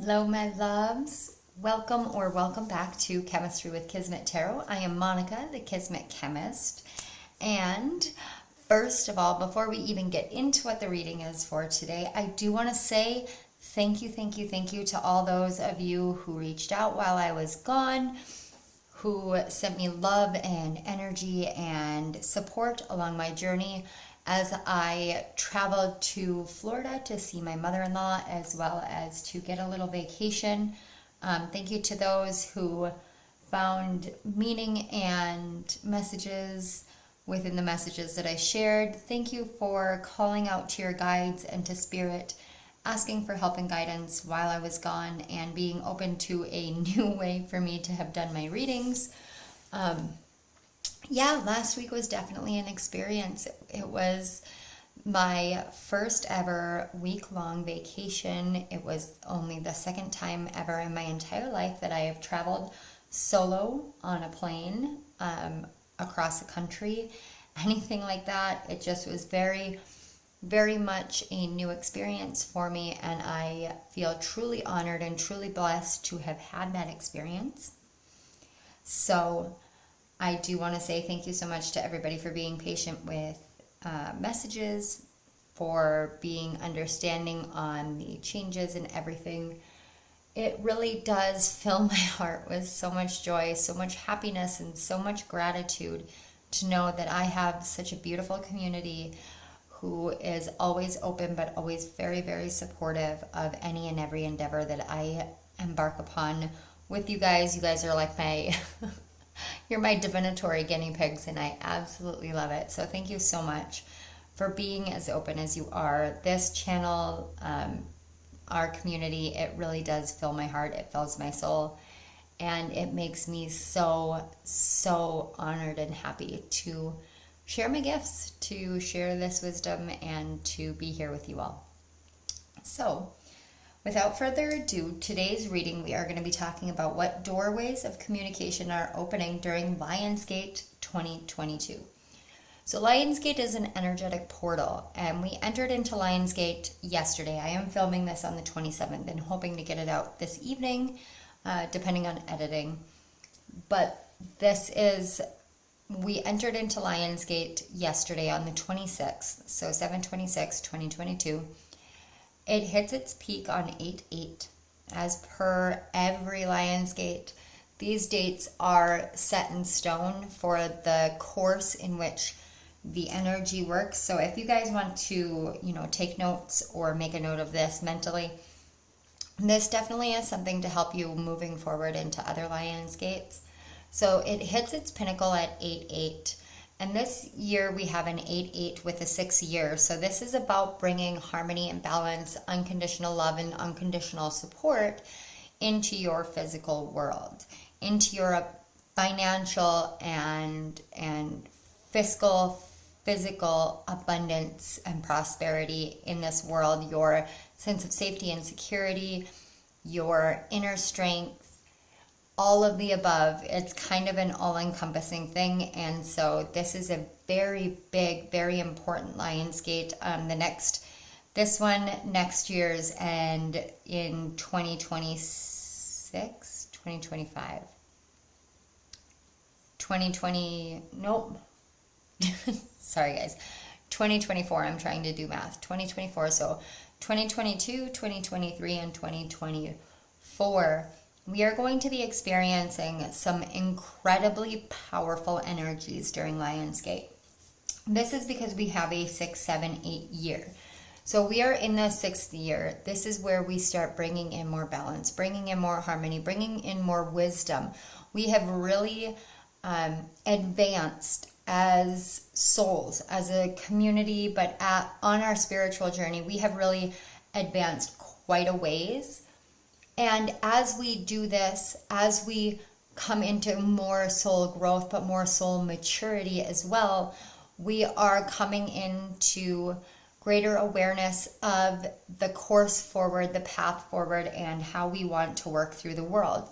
Hello, my loves. Welcome back to Chemistry with Kismet Tarot. I am Monica, the Kismet Chemist. And first of all, before we even get into what the reading is for today, I do want to say thank you to all those of you who reached out while I was gone, who sent me love and energy and support along my journey as I traveled to Florida to see my mother-in-law, as well as to get a little vacation. Thank you to those who found meaning and messages within the messages that I shared. Thank you for calling out to your guides and to Spirit, asking for help and guidance while I was gone, and being open to a new way for me to have done my readings. Last week was definitely an experience. It was my first ever week-long vacation. It was only the second time ever in my entire life that I have traveled solo on a plane across the country. Anything like that. It just was very, very much a new experience for me, and I feel truly honored and truly blessed to have had that experience. So I do want to say thank you so much to everybody for being patient with messages, for being understanding on the changes and everything. It really does fill my heart with so much joy, so much happiness, and so much gratitude to know that I have such a beautiful community who is always open but always very, very supportive of any and every endeavor that I embark upon with you guys. You guys are like my you're my divinatory guinea pigs, and I absolutely love it. So thank you so much for being as open as you are. This channel, our community, it really does fill my heart. It fills my soul, and it makes me so, so honored and happy to share my gifts, to share this wisdom, and to be here with you all. So without further ado, today's reading, we are going to be talking about what doorways of communication are opening during Lionsgate 2022. So Lionsgate is an energetic portal, and we entered into Lionsgate yesterday. I am filming this on the 27th and hoping to get it out this evening, depending on editing. But we entered into Lionsgate yesterday on the 26th, so 7/26/2022. It hits its peak on 8/8. As per every Lionsgate, these dates are set in stone for the course in which the energy works. So if you guys want to, take notes or make a note of this mentally, this definitely is something to help you moving forward into other Lionsgates. So it hits its pinnacle at 8/8. And this year we have an 8/8 with a 6 year. So this is about bringing harmony and balance, unconditional love and unconditional support into your physical world, into your financial and physical abundance and prosperity in this world, your sense of safety and security, your inner strength, all of the above. It's kind of an all-encompassing thing, and so this is a very big, very important Lionsgate. This one next year's, and in 2026, 2025, 2020, nope. Sorry guys, 2024, I'm trying to do math, 2024, so 2022, 2023, and 2024. We are going to be experiencing some incredibly powerful energies during Lionsgate. This is because we have a 6, 7, 8 year. So we are in the 6th year. This is where we start bringing in more balance, bringing in more harmony, bringing in more wisdom. We have really advanced as souls, as a community, but on our spiritual journey, we have really advanced quite a ways. And as we do this, as we come into more soul growth, but more soul maturity as well, we are coming into greater awareness of the course forward, the path forward, and how we want to work through the world.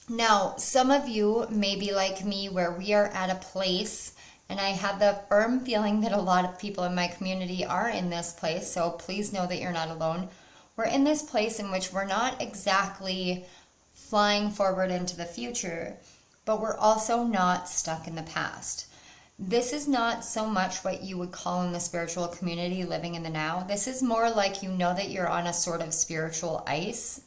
Now, some of you may be like me, where we are at a place, and I have the firm feeling that a lot of people in my community are in this place, so please know that you're not alone, we're in this place in which we're not exactly flying forward into the future, but we're also not stuck in the past. This is not so much what you would call in the spiritual community living in the now. This is more like you know that you're on a sort of spiritual ice.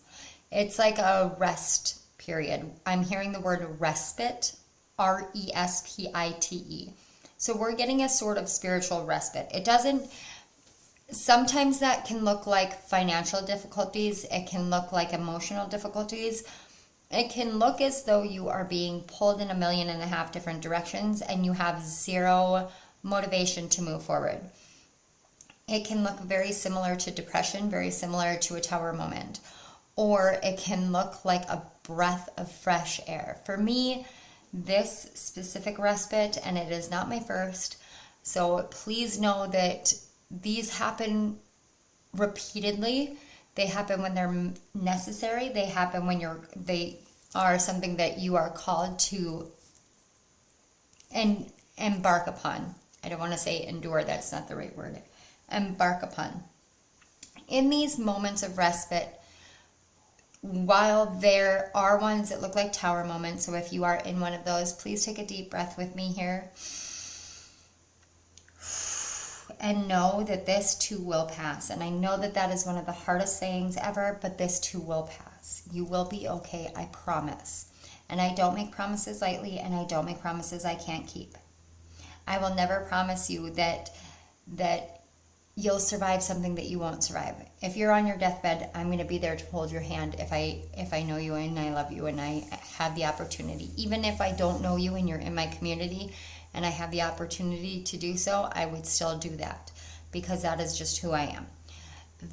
It's like a rest period. I'm hearing the word respite, respite. So we're getting a sort of spiritual respite. It doesn't, sometimes that can look like financial difficulties. It can look like emotional difficulties. It can look as though you are being pulled in 1.5 million different directions and you have zero motivation to move forward. It can look very similar to depression, very similar to a tower moment. Or it can look like a breath of fresh air. For me, this specific respite, and it is not my first, so please know that these happen repeatedly. They happen when they're necessary. They happen when they are something that you are called to embark upon. I don't want to say endure, that's not the right word. Embark upon. In these moments of respite, while there are ones that look like tower moments, so if you are in one of those, please take a deep breath with me here. And know that this too will pass. And I know that that is one of the hardest sayings ever, but this too will pass. You will be okay, I promise. And I don't make promises lightly, and I don't make promises I can't keep. I will never promise you that you'll survive something that you won't survive. If you're on your deathbed, I'm going to be there to hold your hand if I know you and I love you and I have the opportunity. Even if I don't know you and you're in my community and I have the opportunity to do so, I would still do that because that is just who I am.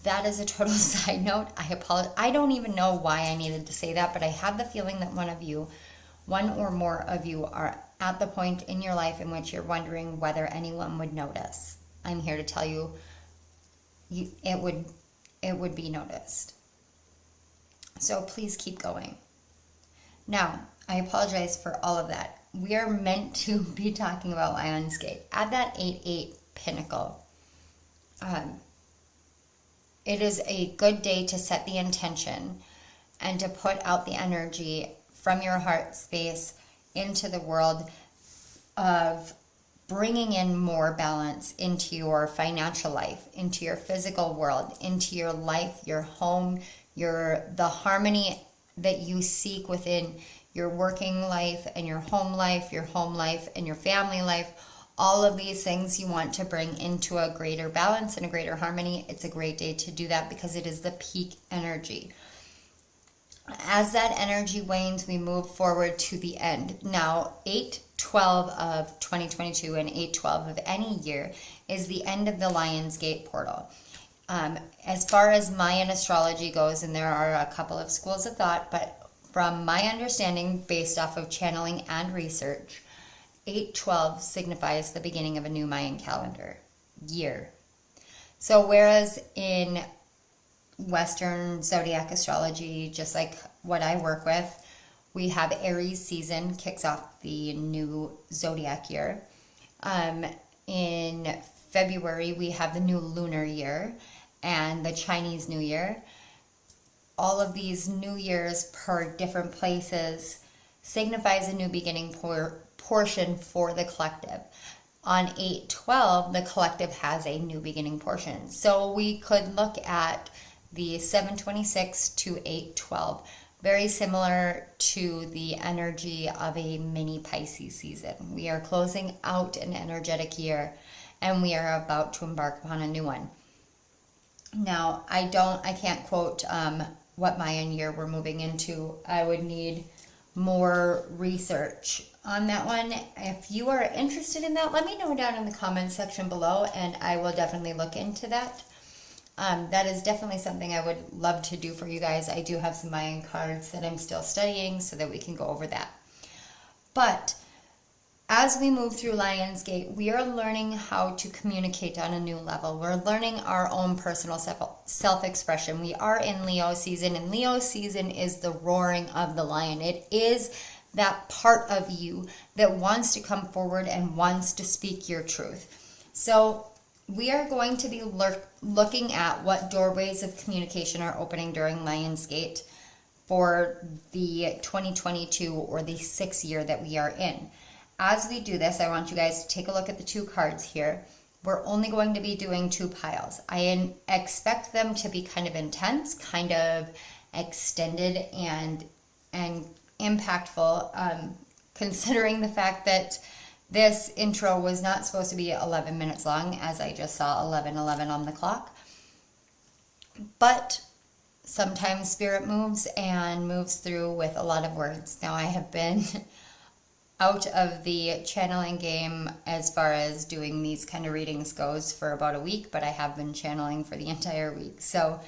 That is a total side note. I apologize. I don't even know why I needed to say that, but I have the feeling that one or more of you are at the point in your life in which you're wondering whether anyone would notice. I'm here to tell you, it would be noticed. So please keep going. Now, I apologize for all of that. We are meant to be talking about Lionsgate. At that 8-8 pinnacle, it is a good day to set the intention and to put out the energy from your heart space into the world of bringing in more balance into your financial life, into your physical world, into your life, your home, the harmony that you seek within your working life and your home life and your family life. All of these things you want to bring into a greater balance and a greater harmony. It's a great day to do that because it is the peak energy. As that energy wanes, we move forward to the end. Now, 8/12 of 2022 and 8/12 of any year is the end of the Lionsgate portal. As far as Mayan astrology goes, and there are a couple of schools of thought, but from my understanding, based off of channeling and research, 8/12 signifies the beginning of a new Mayan calendar year. So whereas in Western zodiac astrology, just like what I work with, we have Aries season kicks off the new zodiac year. In February, we have the new lunar year and the Chinese New Year. All of these new years per different places signifies a new beginning portion for the collective. On 8/12, the collective has a new beginning portion. So we could look at the 7/26 to 8/12, very similar to the energy of a mini Pisces season. We are closing out an energetic year and we are about to embark upon a new one. Now, I can't quote what Mayan year we're moving into. I would need more research on that one. If you are interested in that, let me know down in the comments section below and I will definitely look into that. That is definitely something I would love to do for you guys. I do have some Mayan cards that I'm still studying so that we can go over that. But as we move through Lionsgate, we are learning how to communicate on a new level. We're learning our own personal self-expression. We are in Leo season, and Leo season is the roaring of the lion. It is that part of you that wants to come forward and wants to speak your truth. So we are going to be looking at what doorways of communication are opening during Lionsgate for the 2022 or the 6th year that we are in. As we do this, I want you guys to take a look at the 2 cards here. We're only going to be doing 2 piles. I expect them to be kind of intense, kind of extended and impactful, considering the fact that this intro was not supposed to be 11 minutes long, as I just saw 11:11 on the clock. But sometimes spirit moves and moves through with a lot of words. Now, I have been out of the channeling game as far as doing these kind of readings goes for about a week, but I have been channeling for the entire week. So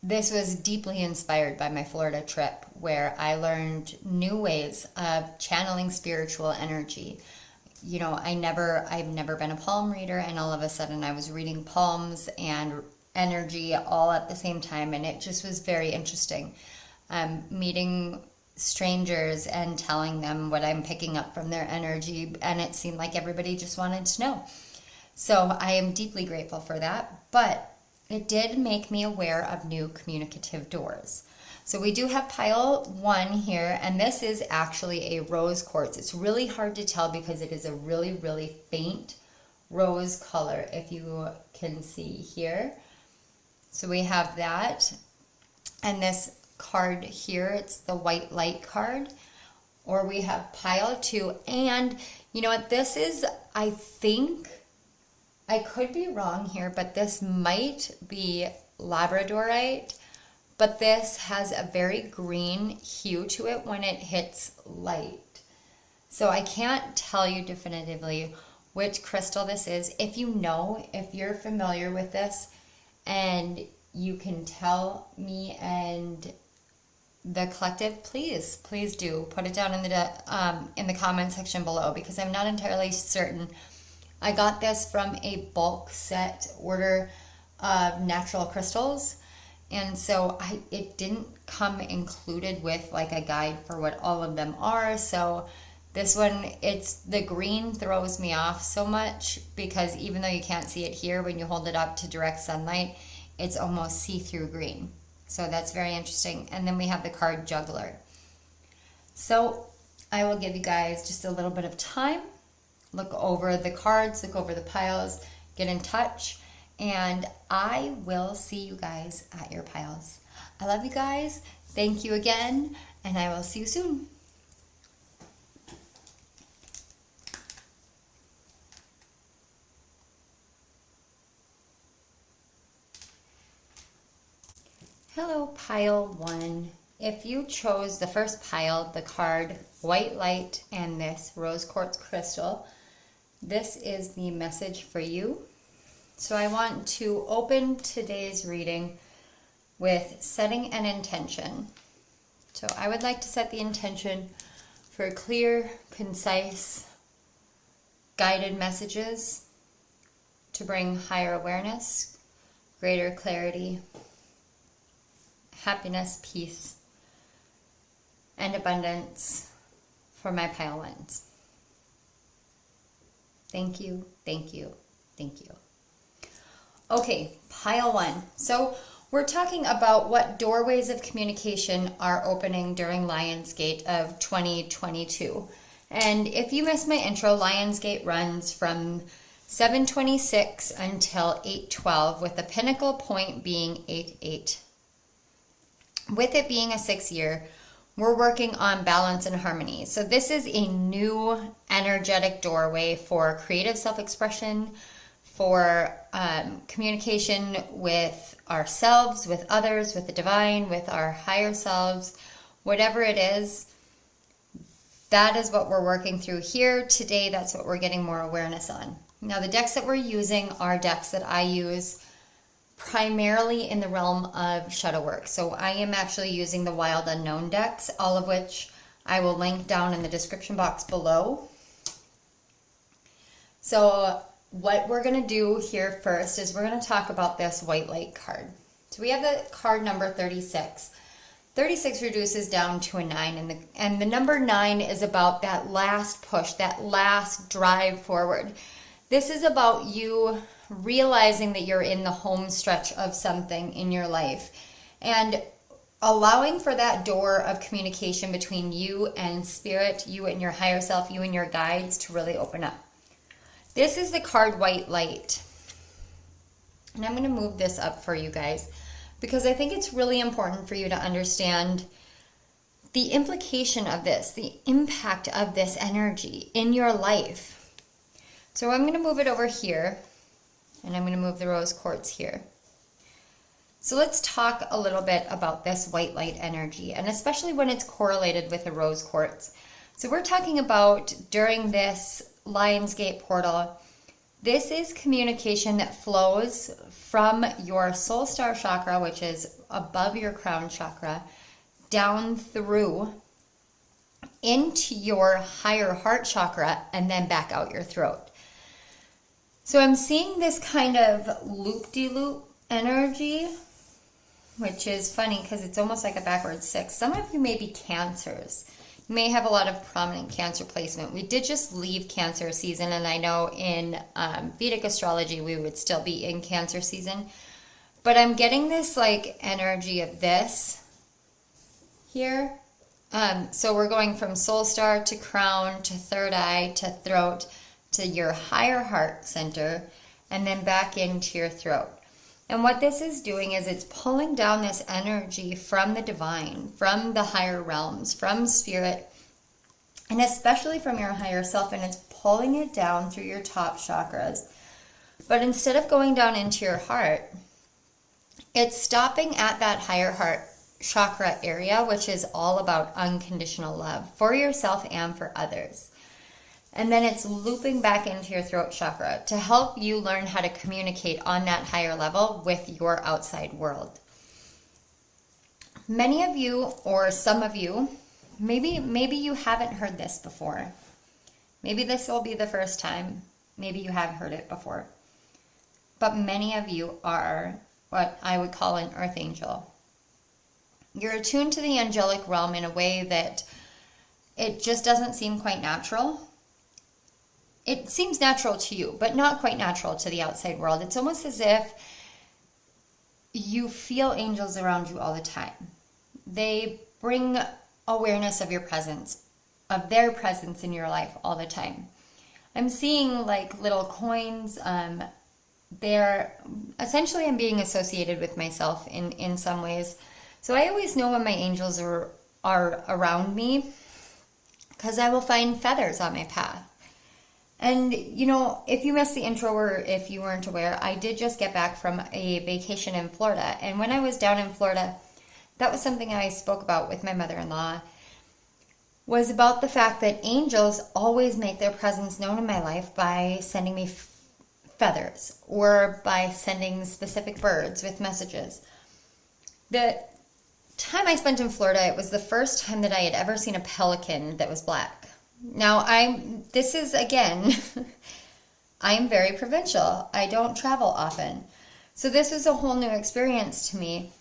this was deeply inspired by my Florida trip, where I learned new ways of channeling spiritual energy. You know, I've never been a palm reader, and all of a sudden I was reading palms and energy all at the same time, and it just was very interesting. Meeting strangers and telling them what I'm picking up from their energy, and it seemed like everybody just wanted to know. So I am deeply grateful for that, but it did make me aware of new communicative doors. So we do have pile 1 here, and this is actually a rose quartz. It's really hard to tell because it is a really, really faint rose color, if you can see here. So we have that, and this card here, it's the white light card. Or we have pile 2, and you know what, this is, I think, I could be wrong here, but this might be labradorite, but this has a very green hue to it when it hits light. So I can't tell you definitively which crystal this is. If you know, if you're familiar with this, and you can tell me and the collective, please do put it down in the comment section below, because I'm not entirely certain. I got this from a bulk set order of natural crystals, and so it didn't come included with like a guide for what all of them are. So this one, it's the green throws me off so much, because even though you can't see it here, when you hold it up to direct sunlight, it's almost see-through green. So that's very interesting. And then we have the card Juggler. So I will give you guys just a little bit of time. Look over the cards, look over the piles, get in touch, and I will see you guys at your piles. I love you guys. Thank you again, and I will see you soon. Hello, pile 1. If you chose the first pile, the card White Light and this Rose Quartz Crystal, this is the message for you. So I want to open today's reading with setting an intention. So I would like to set the intention for clear, concise, guided messages to bring higher awareness, greater clarity, happiness, peace, and abundance for my pile 1s. Thank you, thank you, thank you. Okay, pile 1. So we're talking about what doorways of communication are opening during Lionsgate of 2022. And if you missed my intro, Lionsgate runs from 7/26 until 8/12, with the pinnacle point being 8/8. With it being a 6th year, we're working on balance and harmony. So this is a new energetic doorway for creative self-expression, for communication with ourselves, with others, with the divine, with our higher selves, whatever it is. That is what we're working through here today. That's what we're getting more awareness on. Now, the decks that we're using are decks that I use primarily in the realm of shadow work. So I am actually using the Wild Unknown decks, all of which I will link down in the description box below. So what we're going to do here first is we're going to talk about this white light card. So we have the card number 36. 36 reduces down to a 9, and the number 9 is about that last push, that last drive forward. This is about you realizing that you're in the home stretch of something in your life and allowing for that door of communication between you and spirit, you and your higher self, you and your guides to really open up. This is the card White Light. And I'm going to move this up for you guys because I think it's really important for you to understand the implication of this, the impact of this energy in your life. So I'm going to move it over here, and I'm going to move the rose quartz here. So let's talk a little bit about this white light energy, and especially when it's correlated with the rose quartz. So we're talking about during this Lion's Gate portal, this is communication that flows from your soul star chakra, which is above your crown chakra, down through into your higher heart chakra, and then back out your throat. So I'm seeing this kind of loop-de-loop energy, which is funny because it's almost like a backwards 6. Some of you may be Cancers. You may have a lot of prominent Cancer placement. We did just leave Cancer season, and I know in Vedic astrology we would still be in Cancer season. But I'm getting this like energy of this here. So we're going from soul star to crown to third eye to throat to your higher heart center, and then back into your throat. And what this is doing is it's pulling down this energy from the divine, from the higher realms, from spirit, and especially from your higher self, and it's pulling it down through your top chakras. But instead of going down into your heart, it's stopping at that higher heart chakra area, which is all about unconditional love for yourself and for others. And then it's looping back into your throat chakra to help you learn how to communicate on that higher level with your outside world. Many of you, or some of you, maybe you haven't heard this before. Maybe this will be the first time. Maybe you have heard it before. But many of you are what I would call an earth angel. You're attuned to the angelic realm in a way that it just doesn't seem quite natural. It seems natural to you, but not quite natural to the outside world. It's almost as if you feel angels around you all the time. They bring awareness of your presence, of their presence in your life all the time. I'm seeing like little coins. They're essentially, I'm being associated with myself in some ways. So I always know when my angels are around me because I will find feathers on my path. And, you know, if you missed the intro or if you weren't aware, I did just get back from a vacation in Florida. And when I was down in Florida, that was something I spoke about with my mother-in-law, was about the fact that angels always make their presence known in my life by sending me feathers or by sending specific birds with messages. The time I spent in Florida, it was the first time that I had ever seen a pelican that was black. Now, this is, again, I am very provincial. I don't travel often. So this was a whole new experience to me.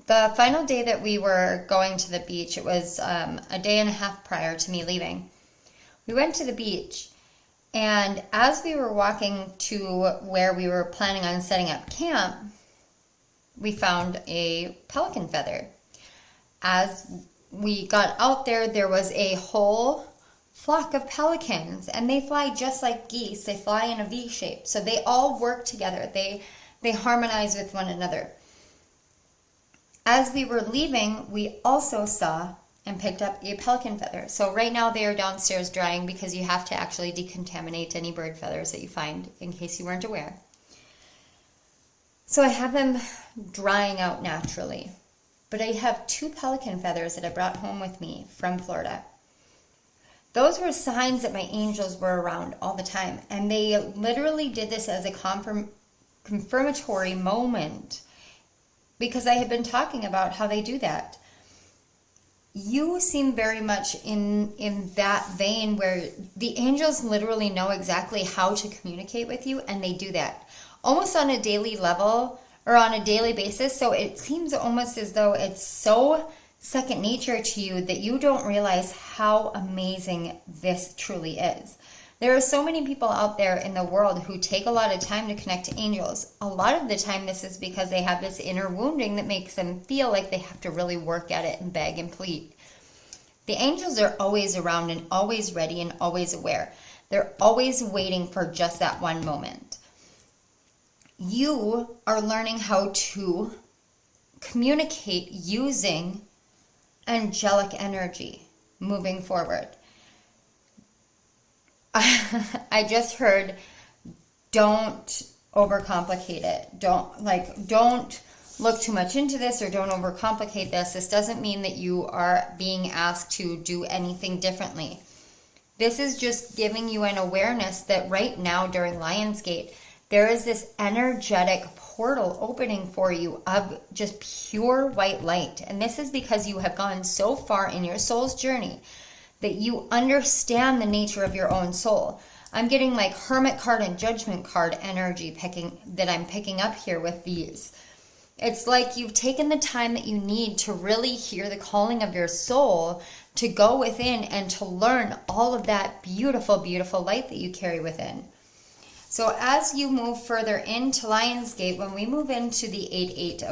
The final day that we were going to the beach, it was a day and a half prior to me leaving. We went to the beach, and as we were walking to where we were planning on setting up camp, we found a pelican feather. As we got out there, there was a whole flock of pelicans, and they fly just like geese. They fly in a V shape. So they all work together. They harmonize with one another. As we were leaving, we also saw and picked up a pelican feather. So right now they are downstairs drying because you have to actually decontaminate any bird feathers that you find, in case you weren't aware. So I have them drying out naturally. But I have 2 pelican feathers that I brought home with me from Florida. Those were signs that my angels were around all the time. And they literally did this as a confirmatory moment because I had been talking about how they do that. You seem very much in that vein where the angels literally know exactly how to communicate with you, and they do that almost on a daily level or on a daily basis. So it seems almost as though it's so second nature to you that you don't realize how amazing this truly is. There are so many people out there in the world who take a lot of time to connect to angels. A lot of the time this is because they have this inner wounding that makes them feel like they have to really work at it and beg and plead. The angels are always around and always ready and always aware. They're always waiting for just that one moment. You are learning how to communicate using angelic energy moving forward. I just heard, don't overcomplicate it. Don't look too much into this, or don't overcomplicate this. This doesn't mean that you are being asked to do anything differently. This is just giving you an awareness that right now during Lionsgate, there is this energetic portal opening for you of just pure white light. And this is because you have gone so far in your soul's journey that you understand the nature of your own soul. I'm getting like Hermit card and Judgment card energy that I'm picking up here with these. It's like you've taken the time that you need to really hear the calling of your soul, to go within and to learn all of that beautiful, beautiful light that you carry within. So as you move further into Lionsgate, when we move into the 8-8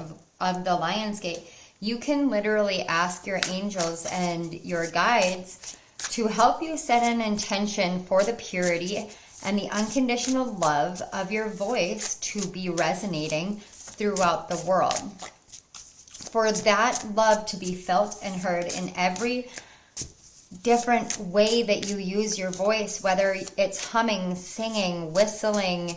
of the Lionsgate, you can literally ask your angels and your guides to help you set an intention for the purity and the unconditional love of your voice to be resonating throughout the world. For that love to be felt and heard in every different way that you use your voice, whether it's humming, singing, whistling,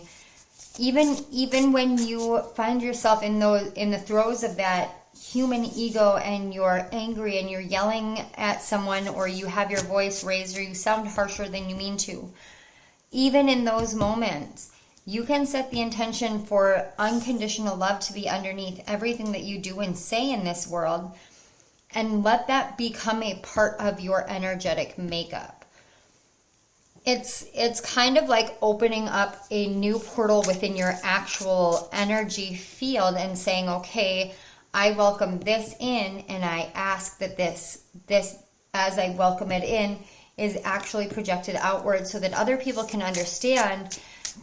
even when you find yourself in the throes of that human ego and you're angry and you're yelling at someone, or you have your voice raised, or you sound harsher than you mean to. Even in those moments, you can set the intention for unconditional love to be underneath everything that you do and say in this world, and let that become a part of your energetic makeup. It's kind of like opening up a new portal within your actual energy field and saying, okay, I welcome this in, and I ask that this as I welcome it in is actually projected outward, so that other people can understand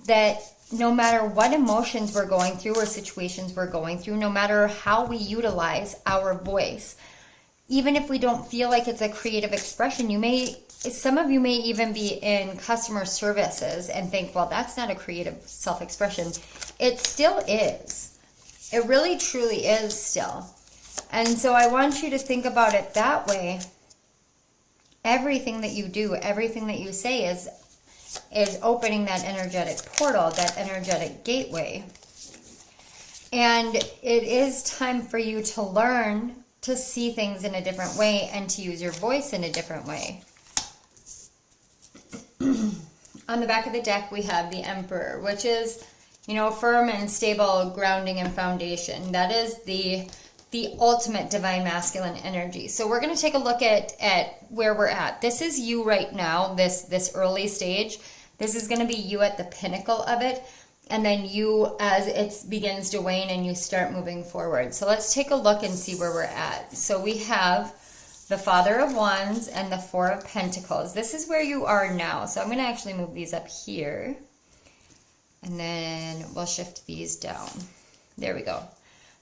that no matter what emotions we're going through or situations we're going through, no matter how we utilize our voice, even if we don't feel like it's a creative expression, some of you may even be in customer services and think, well, that's not a creative self-expression. It still is. It really, truly is still. And so I want you to think about it that way. Everything that you do, everything that you say is opening that energetic portal, that energetic gateway. And it is time for you to learn to see things in a different way and to use your voice in a different way. On the back of the deck, we have the Emperor, which is, firm and stable grounding and foundation. That is the ultimate divine masculine energy. So we're going to take a look at where we're at. This is you right now, this early stage. This is going to be you at the pinnacle of it, and then you as it begins to wane and you start moving forward. So let's take a look and see where we're at. So we have the Father of Wands and the Four of Pentacles. This is where you are now. So I'm going to actually move these up here. And then we'll shift these down. There we go.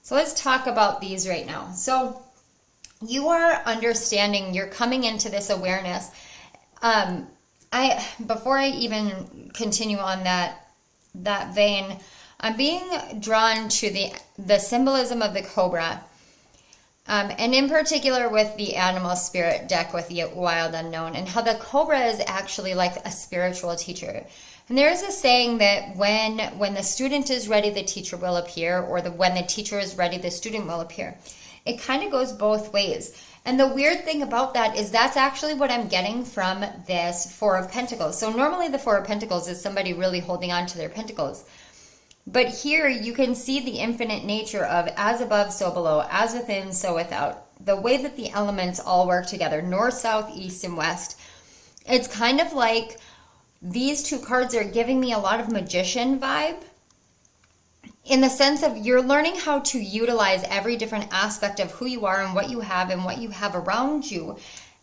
So let's talk about these right now. So you are understanding, you're coming into this awareness. Before I even continue on that vein, I'm being drawn to the symbolism of the cobra. And in particular with the animal spirit deck with the wild unknown, and how the cobra is actually like a spiritual teacher. And there is a saying that when the student is ready, the teacher will appear, or when the teacher is ready, the student will appear. It kind of goes both ways. And the weird thing about that is that's actually what I'm getting from this Four of Pentacles. So normally the Four of Pentacles is somebody really holding on to their pentacles. But here you can see the infinite nature of as above, so below, as within, so without. The way that the elements all work together, north, south, east, and west. It's kind of like these two cards are giving me a lot of magician vibe, in the sense of you're learning how to utilize every different aspect of who you are and what you have around you,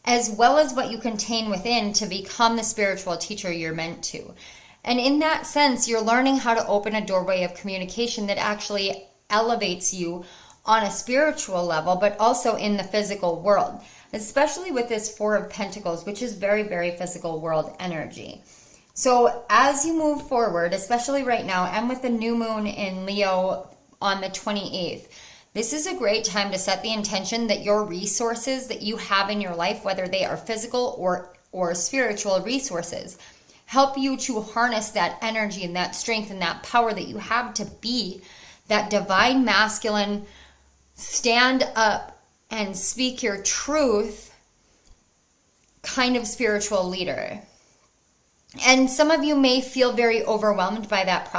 as well as what you contain within to become the spiritual teacher you're meant to. And in that sense, you're learning how to open a doorway of communication that actually elevates you on a spiritual level, but also in the physical world, especially with this Four of Pentacles, which is very, very physical world energy. So as you move forward, especially right now, and with the new moon in Leo on the 28th, this is a great time to set the intention that your resources that you have in your life, whether they are physical or spiritual resources, help you to harness that energy and that strength and that power that you have to be that divine masculine, stand up and speak your truth kind of spiritual leader. And some of you may feel very overwhelmed by that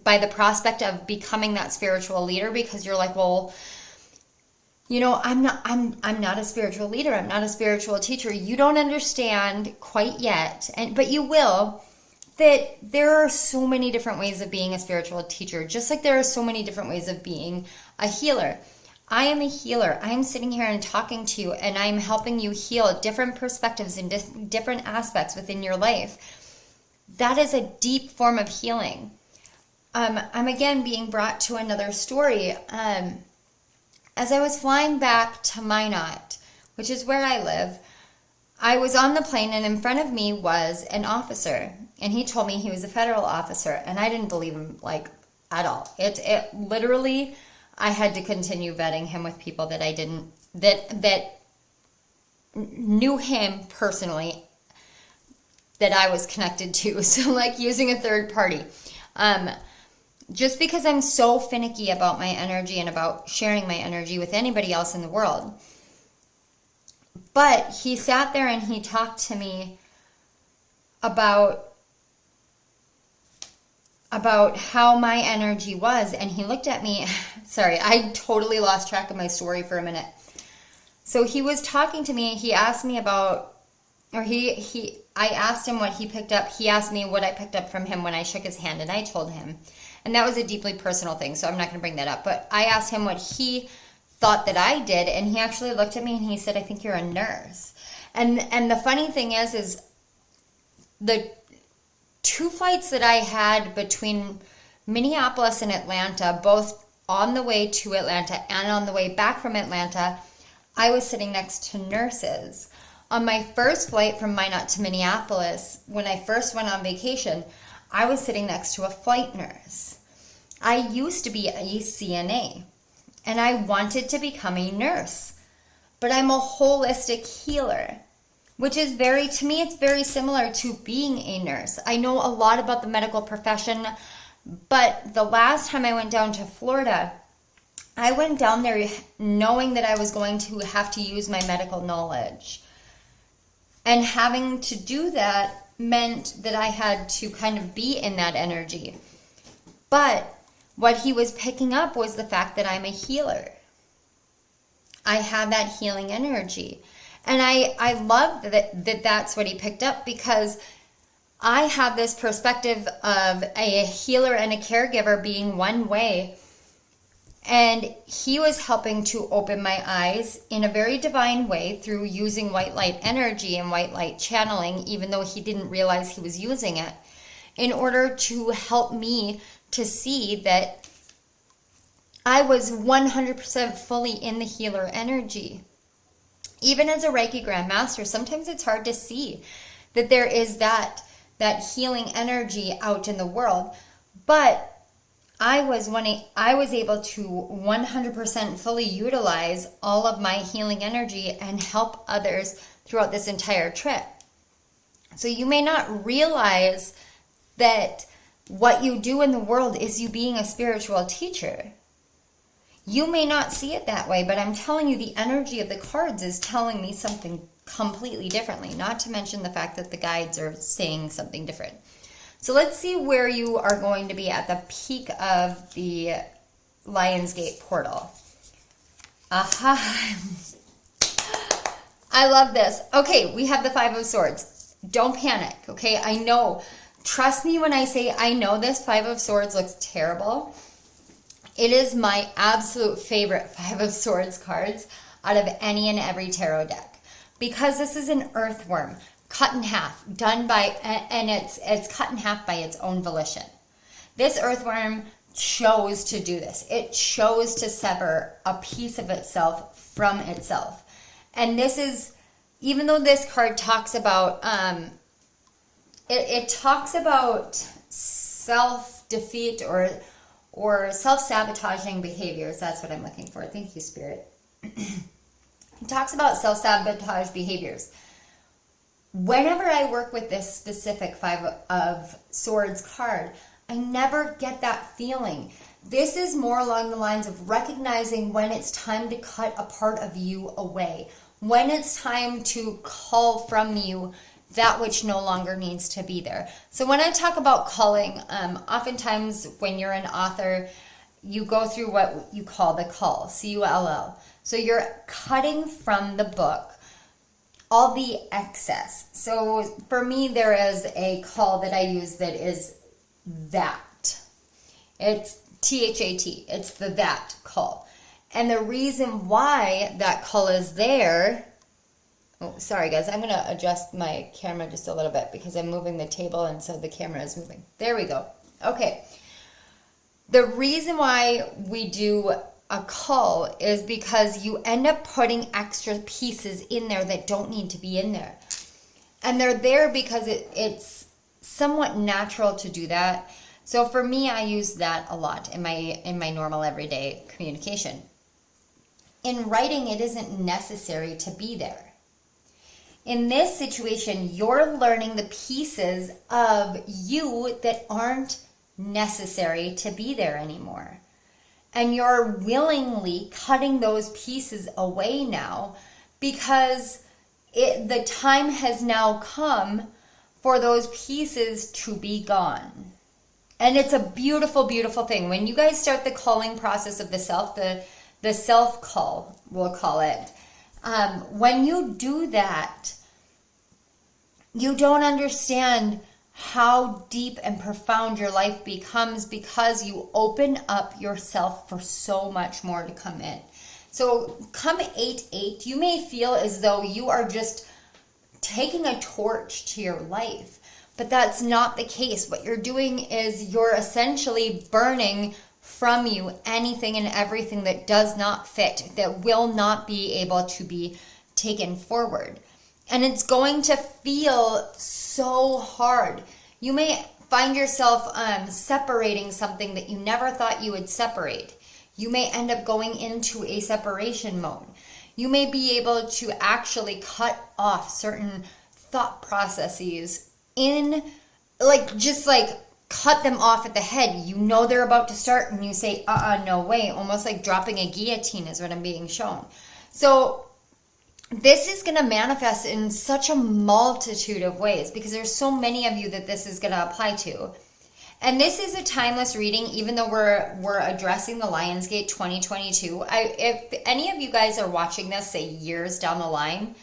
by the prospect of becoming that spiritual leader, because you're like, well, you know, I'm not a spiritual leader. I'm not a spiritual teacher. You don't understand quite yet, but you will, that there are so many different ways of being a spiritual teacher, just like there are so many different ways of being a healer. I am a healer. I'm sitting here and talking to you, and I'm helping you heal different perspectives and different aspects within your life. That is a deep form of healing. I'm again being brought to another story. As I was flying back to Minot, which is where I live, I was on the plane, and in front of me was an officer, and he told me he was a federal officer, and I didn't believe him, like, at all. It literally, I had to continue vetting him with people that I didn't, that knew him personally, that I was connected to. So, like, using a third party. Just because I'm so finicky about my energy and about sharing my energy with anybody else in the world. But he sat there and he talked to me about how my energy was, and he looked at me. Sorry, I totally lost track of my story for a minute. So he was talking to me. He asked me about, I asked him what he picked up. He asked me what I picked up from him when I shook his hand, and I told him. And that was a deeply personal thing, so I'm not going to bring that up. But I asked him what he thought that I did, and he actually looked at me and he said, "I think you're a nurse." And the funny thing is the two flights that I had between Minneapolis and Atlanta, both on the way to Atlanta and on the way back from Atlanta, I was sitting next to nurses. On my first flight from Minot to Minneapolis, when I first went on vacation, I was sitting next to a flight nurse. I used to be a CNA, and I wanted to become a nurse, but I'm a holistic healer, which is to me, it's very similar to being a nurse. I know a lot about the medical profession, but the last time I went down to Florida, I went down there knowing that I was going to have to use my medical knowledge. And having to do that meant that I had to kind of be in that energy. But what he was picking up was the fact that I'm a healer. I have that healing energy. And I love that that's what he picked up, because I have this perspective of a healer and a caregiver being one way. And he was helping to open my eyes in a very divine way through using white light energy and white light channeling, even though he didn't realize he was using it, in order to help me to see that I was 100% fully in the healer energy. Even as a Reiki Grandmaster, sometimes it's hard to see that there is that healing energy out in the world. But I was able to 100% fully utilize all of my healing energy and help others throughout this entire trip. So you may not realize that what you do in the world is you being a spiritual teacher. You may not see it that way, but I'm telling you, the energy of the cards is telling me something completely differently, not to mention the fact that the guides are saying something different. So let's see where you are going to be at the peak of the Lionsgate portal. Aha. I love this. Okay, we have the Five of Swords. Don't panic, okay? I know. Trust me when I say I know this Five of Swords looks terrible. It is my absolute favorite Five of Swords cards out of any and every tarot deck. because this is an earthworm cut in half, done by, and it's cut in half by its own volition. This earthworm chose to do this. It chose to sever a piece of itself from itself. And this is, even though this card talks about, it talks about self-defeat or self-sabotaging behaviors. That's what I'm looking for. Thank you, Spirit. It talks about self-sabotage behaviors. Whenever I work with this specific Five of Swords card, I never get that feeling. This is more along the lines of recognizing when it's time to cut a part of you away, when it's time to cull from you that which no longer needs to be there. So when I talk about culling, oftentimes when you're an author, you go through what you call the cull, C-U-L-L. So you're cutting from the book all the excess. So for me, there is a cull that I use that is that. It's T-H-A-T. It's the that cull. And the reason why that cull is there, oh, sorry guys, I'm going to adjust my camera just a little bit because I'm moving the table and so the camera is moving. There we go. Okay. The reason why we do a cull is because you end up putting extra pieces in there that don't need to be in there. And they're there because it's somewhat natural to do that. So for me, I use that a lot in my normal everyday communication. In writing, it isn't necessary to be there. In this situation, you're learning the pieces of you that aren't necessary to be there anymore. And you're willingly cutting those pieces away now because the time has now come for those pieces to be gone. And it's a beautiful, beautiful thing. When you guys start the culling process of the self, the self-cull, we'll call it, when you do that, you don't understand how deep and profound your life becomes because you open up yourself for so much more to come in. So come 8/8, you may feel as though you are just taking a torch to your life, but that's not the case. What you're doing is you're essentially burning from you anything and everything that does not fit, that will not be able to be taken forward. And it's going to feel so hard. You may find yourself separating something that you never thought you would separate. You may end up going into a separation mode. You may be able to actually cut off certain thought processes just cut them off at the head. You know they're about to start and you say, no way. Almost like dropping a guillotine is what I'm being shown. So this is going to manifest in such a multitude of ways because there's so many of you that this is going to apply to. And this is a timeless reading, even though we're addressing the Lionsgate 2022. If any of you guys are watching this, say years down the line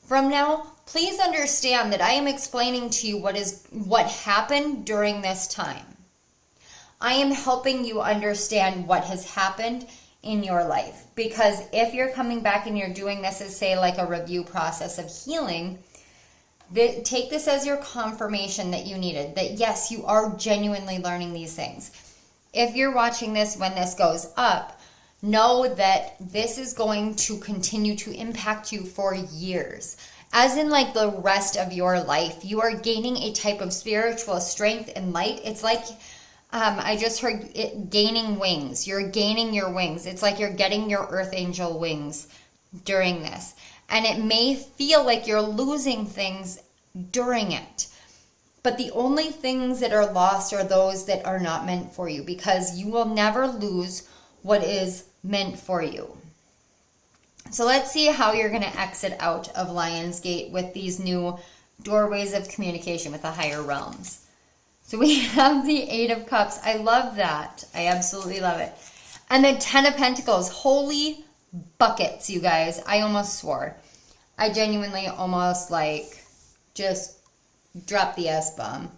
from now, please understand that I am explaining to you what happened during this time. I am helping you understand what has happened in your life. Because if you're coming back and you're doing this as, say, like a review process of healing, take this as your confirmation that you needed. That yes, you are genuinely learning these things. If you're watching this when this goes up, know that this is going to continue to impact you for years. As in like the rest of your life, you are gaining a type of spiritual strength and light. It's like, I just heard it gaining wings. You're gaining your wings. It's like you're getting your earth angel wings during this. And it may feel like you're losing things during it. But the only things that are lost are those that are not meant for you, because you will never lose what is meant for you. So let's see how you're going to exit out of Lionsgate with these new doorways of communication with the higher realms. So we have the Eight of Cups. I love that. I absolutely love it. And the Ten of Pentacles. Holy buckets, you guys. I almost swore. I genuinely almost just dropped the S-bomb.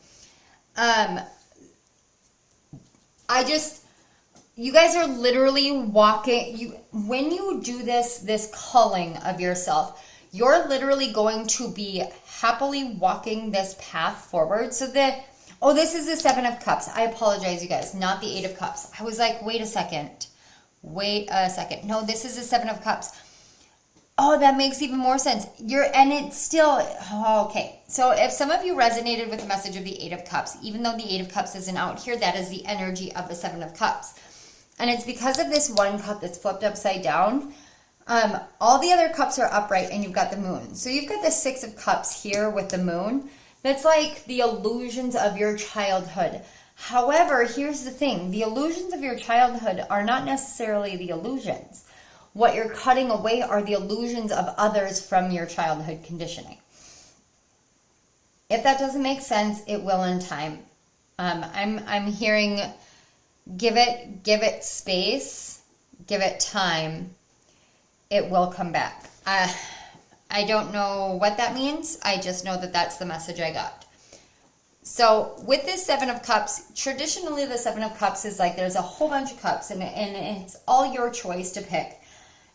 You guys are literally walking. When you do this culling of yourself, You're literally going to be happily walking this path forward. So oh, this is the Seven of Cups. I apologize, you guys, not the Eight of Cups. I was like, wait a second. No, this is the Seven of Cups. Oh, that makes even more sense. And it's still, okay. So if some of you resonated with the message of the Eight of Cups, even though the Eight of Cups isn't out here, that is the energy of the Seven of Cups. And it's because of this one cup that's flipped upside down. All the other cups are upright and you've got the moon. So you've got the Six of Cups here with the moon. That's like the illusions of your childhood. However, here's the thing. The illusions of your childhood are not necessarily the illusions. What you're cutting away are the illusions of others from your childhood conditioning. If that doesn't make sense, it will in time. I'm hearing give it space, give it time. It will come back. I don't know what that means. I just know that that's the message I got. So with this Seven of Cups, traditionally the Seven of Cups is like there's a whole bunch of cups and it's all your choice to pick.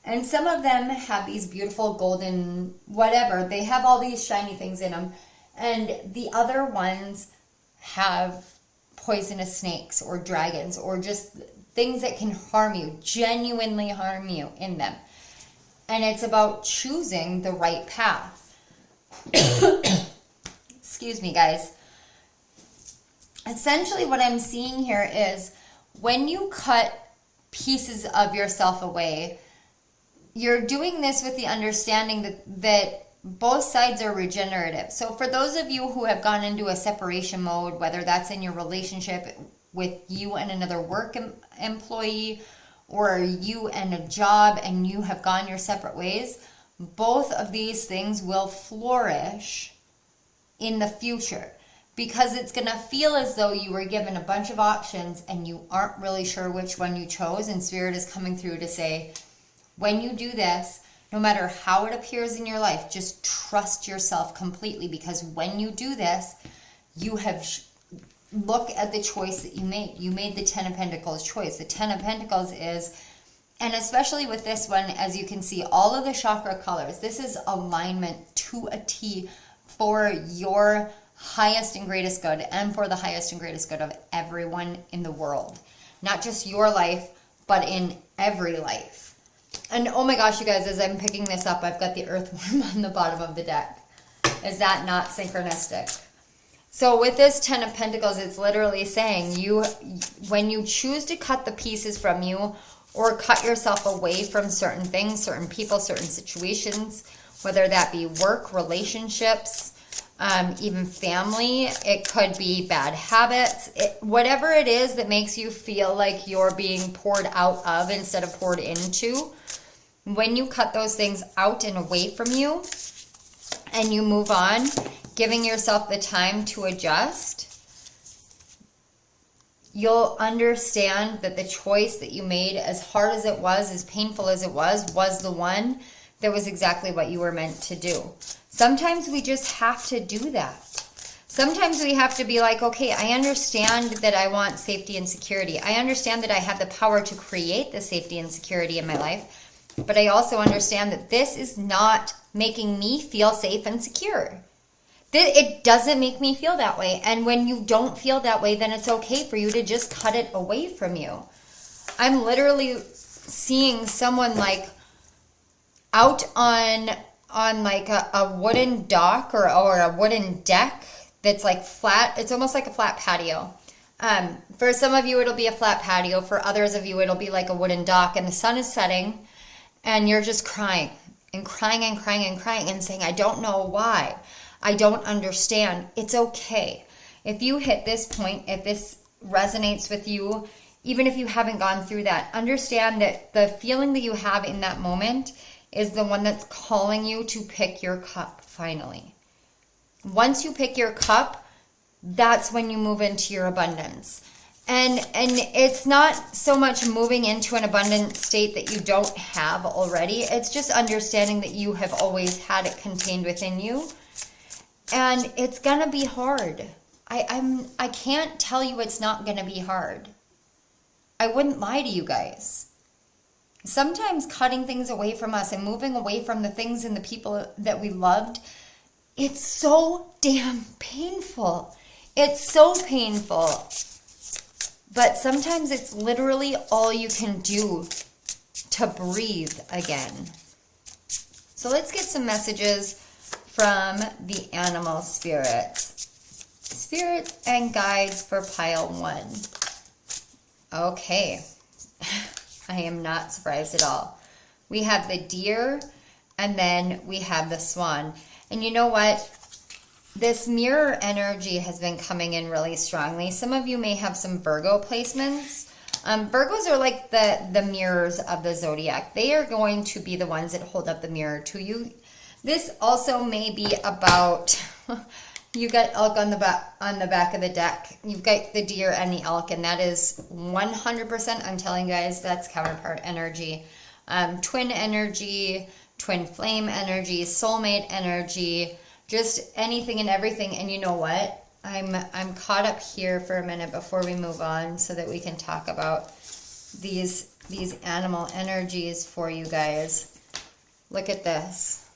And some of them have these beautiful golden whatever. They have all these shiny things in them. And the other ones have poisonous snakes or dragons or just things that can harm you, genuinely harm you in them. And it's about choosing the right path. Excuse me, guys. Essentially what I'm seeing here is when you cut pieces of yourself away, you're doing this with the understanding that both sides are regenerative. So for those of you who have gone into a separation mode, whether that's in your relationship with you and another work employee, or you and a job and you have gone your separate ways, both of these things will flourish in the future because it's going to feel as though you were given a bunch of options and you aren't really sure which one you chose, and Spirit is coming through to say, when you do this, no matter how it appears in your life, just trust yourself completely, because when you do this, you have look at the choice that you made. You made the Ten of Pentacles choice. The Ten of Pentacles is, and especially with this one, as you can see, all of the chakra colors, this is alignment to a T for your highest and greatest good and for the highest and greatest good of everyone in the world. Not just your life, but in every life. And oh my gosh, you guys, as I'm picking this up, I've got the earthworm on the bottom of the deck. Is that not synchronistic? So with this Ten of Pentacles, it's literally saying when you choose to cut the pieces from you or cut yourself away from certain things, certain people, certain situations, whether that be work, relationships, even family, it could be bad habits, whatever it is that makes you feel like you're being poured out of instead of poured into. When you cut those things out and away from you and you move on, giving yourself the time to adjust, you'll understand that the choice that you made, as hard as it was, as painful as it was the one that was exactly what you were meant to do. Sometimes we just have to do that. Sometimes we have to be like, okay, I understand that I want safety and security. I understand that I have the power to create the safety and security in my life. But I also understand that this is not making me feel safe and secure. It doesn't make me feel that way. And when you don't feel that way, then it's okay for you to just cut it away from you. I'm literally seeing someone like out on like a wooden dock or a wooden deck that's like flat. It's almost like a flat patio. For some of you, it'll be a flat patio. For others of you, it'll be like a wooden dock. And the sun is setting. And you're just crying and crying and crying and crying and saying, I don't know why. I don't understand. It's okay. If you hit this point, if this resonates with you, even if you haven't gone through that, understand that the feeling that you have in that moment is the one that's calling you to pick your cup finally. Once you pick your cup, that's when you move into your abundance. And it's not so much moving into an abundant state that you don't have already. It's just understanding that you have always had it contained within you. And it's going to be hard. I can't tell you it's not going to be hard. I wouldn't lie to you guys. sometimes cutting things away from us and moving away from the things and the people that we loved, it's so damn painful. It's so painful. But sometimes it's literally all you can do to breathe again. So let's get some messages from the animal spirits. Spirit and guides for pile 1. Okay. I am not surprised at all. We have the deer, and then we have the swan. And you know what? This mirror energy has been coming in really strongly. Some of you may have some Virgo placements. Virgos are like the mirrors of the zodiac. They are going to be the ones that hold up the mirror to you. This also may be about... You got elk on the back of the deck. You've got the deer and the elk, and that is 100%, I'm telling you guys, that's counterpart energy. Twin energy, twin flame energy, soulmate energy, just anything and everything. And you know what? I'm caught up here for a minute before we move on so that we can talk about these animal energies for you guys. Look at this.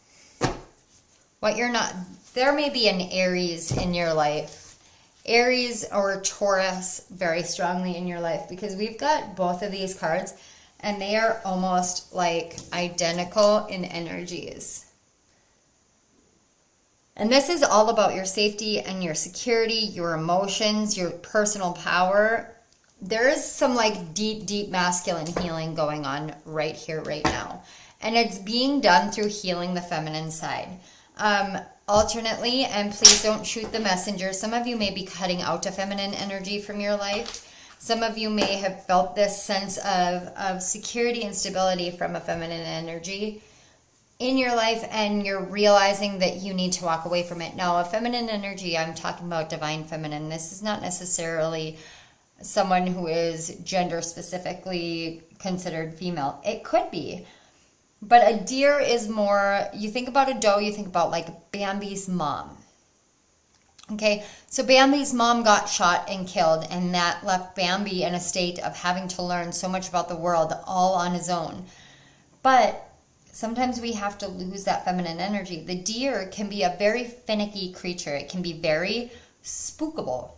What you're not... There may be an Aries in your life. Aries or Taurus very strongly in your life, because we've got both of these cards and they are almost like identical in energies. And this is all about your safety and your security, your emotions, your personal power. There is some like deep, deep masculine healing going on right here, right now. And it's being done through healing the feminine side. Alternately, and please don't shoot the messenger, some of you may be cutting out a feminine energy from your life. Some of you may have felt this sense of security and stability from a feminine energy in your life, and you're realizing that you need to walk away from it. Now, a feminine energy, I'm talking about divine feminine. This is not necessarily someone who is gender specifically considered female. It could be. But a deer is more, you think about a doe, you think about like Bambi's mom. Okay, so Bambi's mom got shot and killed, and that left Bambi in a state of having to learn so much about the world all on his own. But sometimes we have to lose that feminine energy. The deer can be a very finicky creature. It can be very spookable.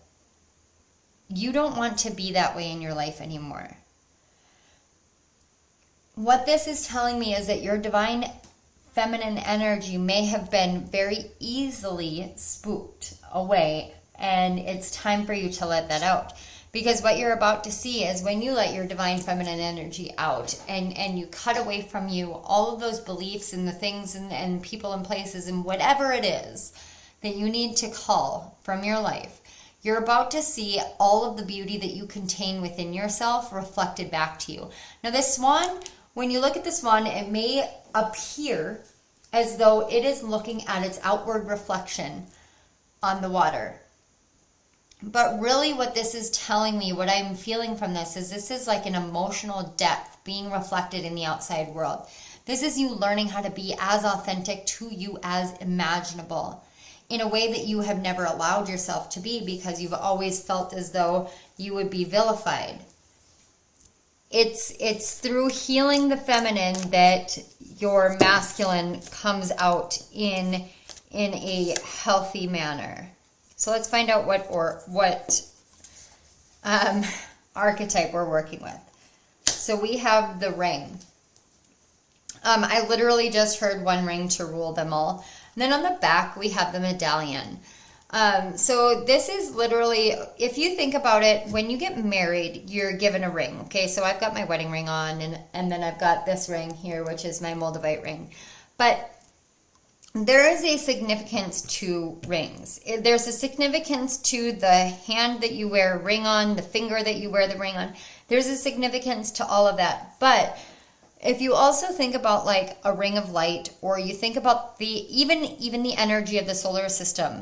You don't want to be that way in your life anymore. What this is telling me is that your divine feminine energy may have been very easily spooked away, and it's time for you to let that out. Because what you're about to see is when you let your divine feminine energy out and you cut away from you all of those beliefs and the things and people and places and whatever it is that you need to cull from your life, you're about to see all of the beauty that you contain within yourself reflected back to you. Now this swan, when you look at the swan, it may appear as though it is looking at its outward reflection on the water. But really what this is telling me, what I'm feeling from this is like an emotional depth being reflected in the outside world. This is you learning how to be as authentic to you as imaginable in a way that you have never allowed yourself to be, because you've always felt as though you would be vilified. It's through healing the feminine that your masculine comes out in a healthy manner. So let's find out what archetype we're working with. So we have the ring. I literally just heard one ring to rule them all. And then on the back we have the medallion. So this is literally, if you think about it, when you get married, you're given a ring. Okay, so I've got my wedding ring on, and then I've got this ring here, which is my Moldavite ring. But there is a significance to rings. There's a significance to the hand that you wear a ring on, the finger that you wear the ring on. There's a significance to all of that. But if you also think about like a ring of light, or you think about even the energy of the solar system,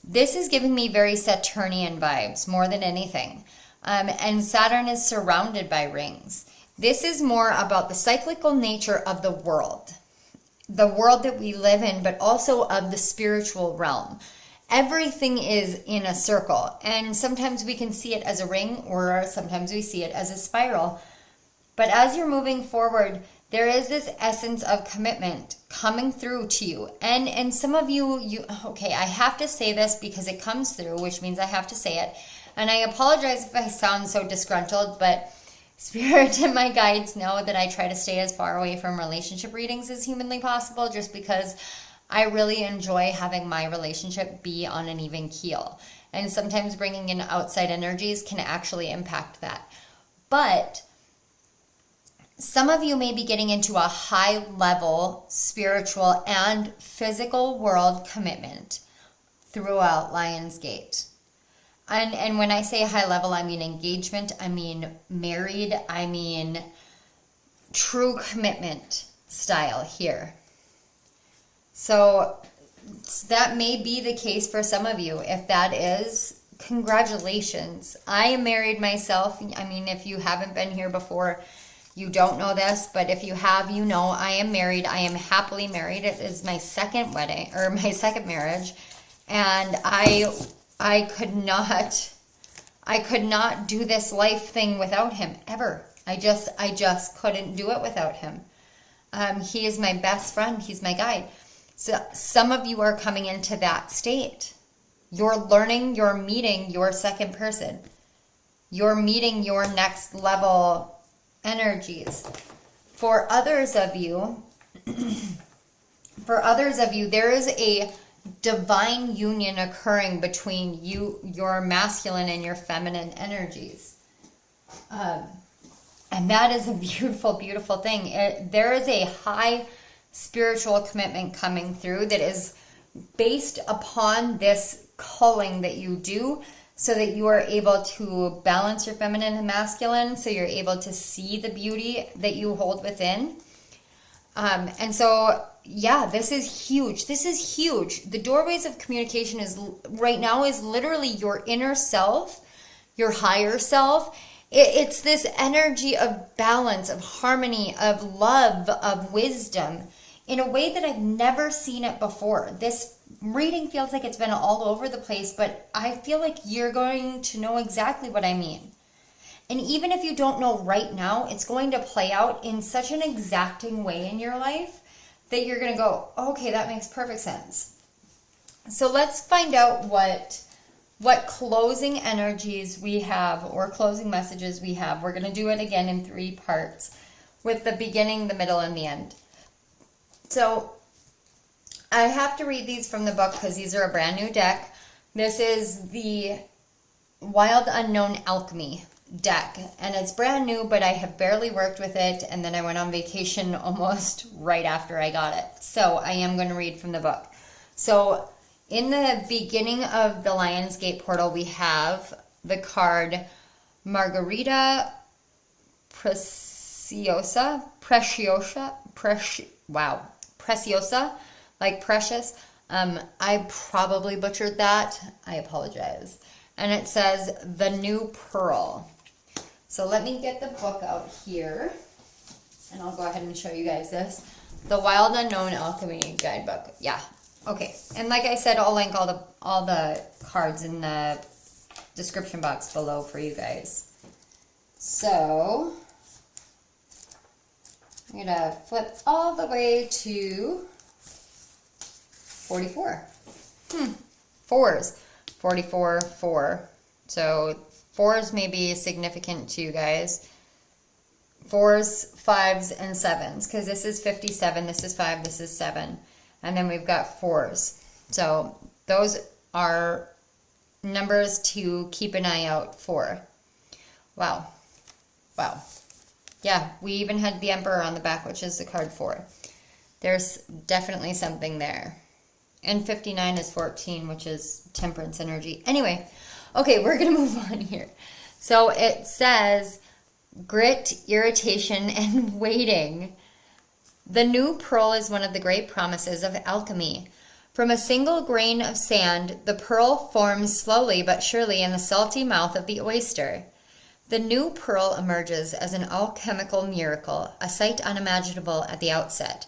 this is giving me very Saturnian vibes more than anything. And Saturn is surrounded by rings. This is more about the cyclical nature of the world that we live in, but also of the spiritual realm. Everything is in a circle, and sometimes we can see it as a ring, or sometimes we see it as a spiral. But as you're moving forward, there is this essence of commitment coming through to you. And some of you, okay, I have to say this because it comes through, which means I have to say it. And I apologize if I sound so disgruntled, but Spirit and my guides know that I try to stay as far away from relationship readings as humanly possible, just because I really enjoy having my relationship be on an even keel. And sometimes bringing in outside energies can actually impact that. But some of you may be getting into a high level spiritual and physical world commitment throughout Lionsgate. And when I say high level, I mean engagement, I mean married, I mean true commitment style here. So that may be the case for some of you. If that is, congratulations. I am married myself. I mean, if you haven't been here before, you don't know this, but if you have, you know I am married. I am happily married. It is my second wedding, or my second marriage, and I could not do this life thing without him ever. I just couldn't do it without him. He is my best friend. He's my guide. So some of you are coming into that state. You're learning, you're meeting your second person. You're meeting your next level energies. For others of you, there is a divine union occurring between your masculine and your feminine energies. And that is a beautiful, beautiful thing. There is a high spiritual commitment coming through that is based upon this calling that you do, so that you are able to balance your feminine and masculine, so you're able to see the beauty that you hold within. And so, yeah, this is huge. This is huge. The doorways of communication right now is literally your inner self, your higher self. It's this energy of balance, of harmony, of love, of wisdom, in a way that I've never seen it before. This reading feels like it's been all over the place, but I feel like you're going to know exactly what I mean. And even if you don't know right now, it's going to play out in such an exacting way in your life that you're going to go, okay, that makes perfect sense. So let's find out what closing energies we have, or closing messages we have. We're going to do it again in 3 parts, with the beginning, the middle, and the end. So I have to read these from the book because these are a brand new deck. This is the Wild Unknown Alchemy deck, and it's brand new, but I have barely worked with it, and then I went on vacation almost right after I got it. So I am going to read from the book. So in the beginning of the Lionsgate portal, we have the card Margarita Preciosa, like precious. I probably butchered that. I apologize. And it says the new pearl. So let me get the book out here, and I'll go ahead and show you guys this. The Wild Unknown Alchemy Guidebook. Yeah. Okay. And like I said, I'll link all the cards in the description box below for you guys. So I'm going to flip all the way to 44. Fours. 44, 4. So 4s may be significant to you guys. 4s, 5s, and 7s. Because this is 57, this is 5, this is 7. And then we've got 4s. So those are numbers to keep an eye out for. Wow. Wow. Yeah, we even had the Emperor on the back, which is the card 4. There's definitely something there. And 59 is 14, which is temperance energy. Anyway, okay, we're going to move on here. So it says grit, irritation, and waiting. The new pearl is one of the great promises of alchemy. From a single grain of sand, the pearl forms slowly but surely in the salty mouth of the oyster. The new pearl emerges as an alchemical miracle, a sight unimaginable at the outset.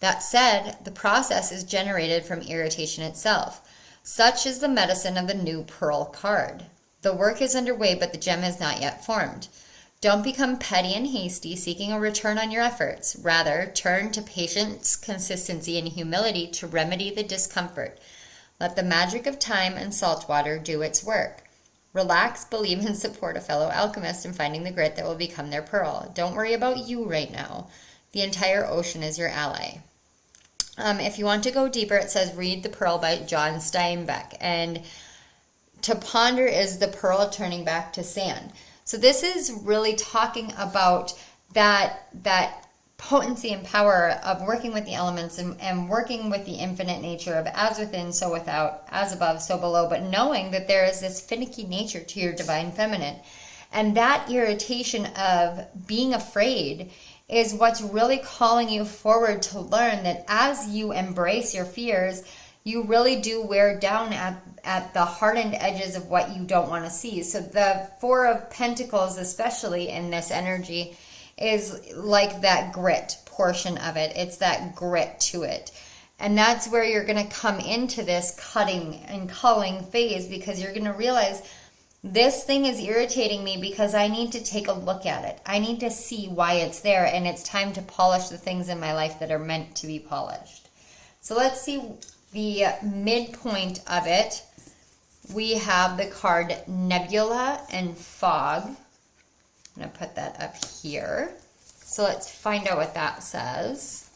That said, the process is generated from irritation itself. Such is the medicine of the new pearl card. The work is underway, but the gem is not yet formed. Don't become petty and hasty, seeking a return on your efforts. Rather, turn to patience, consistency, and humility to remedy the discomfort. Let the magic of time and salt water do its work. Relax, believe, and support a fellow alchemist in finding the grit that will become their pearl. Don't worry about you right now. The entire ocean is your ally. If you want to go deeper, it says read The Pearl by John Steinbeck. And to ponder is the pearl turning back to sand. So this is really talking about that potency and power of working with the elements and working with the infinite nature of as within, so without, as above, so below, but knowing that there is this finicky nature to your divine feminine. And that irritation of being afraid is what's really calling you forward to learn that as you embrace your fears, you really do wear down at the hardened edges of what you don't want to see. So the Four of Pentacles, especially in this energy, is like that grit portion of it. It's that grit to it. And that's where you're going to come into this cutting and culling phase, because you're going to realize this thing is irritating me because I need to take a look at it. I need to see why it's there, and it's time to polish the things in my life that are meant to be polished. So let's see the midpoint of it. We have the card Nebula and Fog. I'm going to put that up here. So let's find out what that says.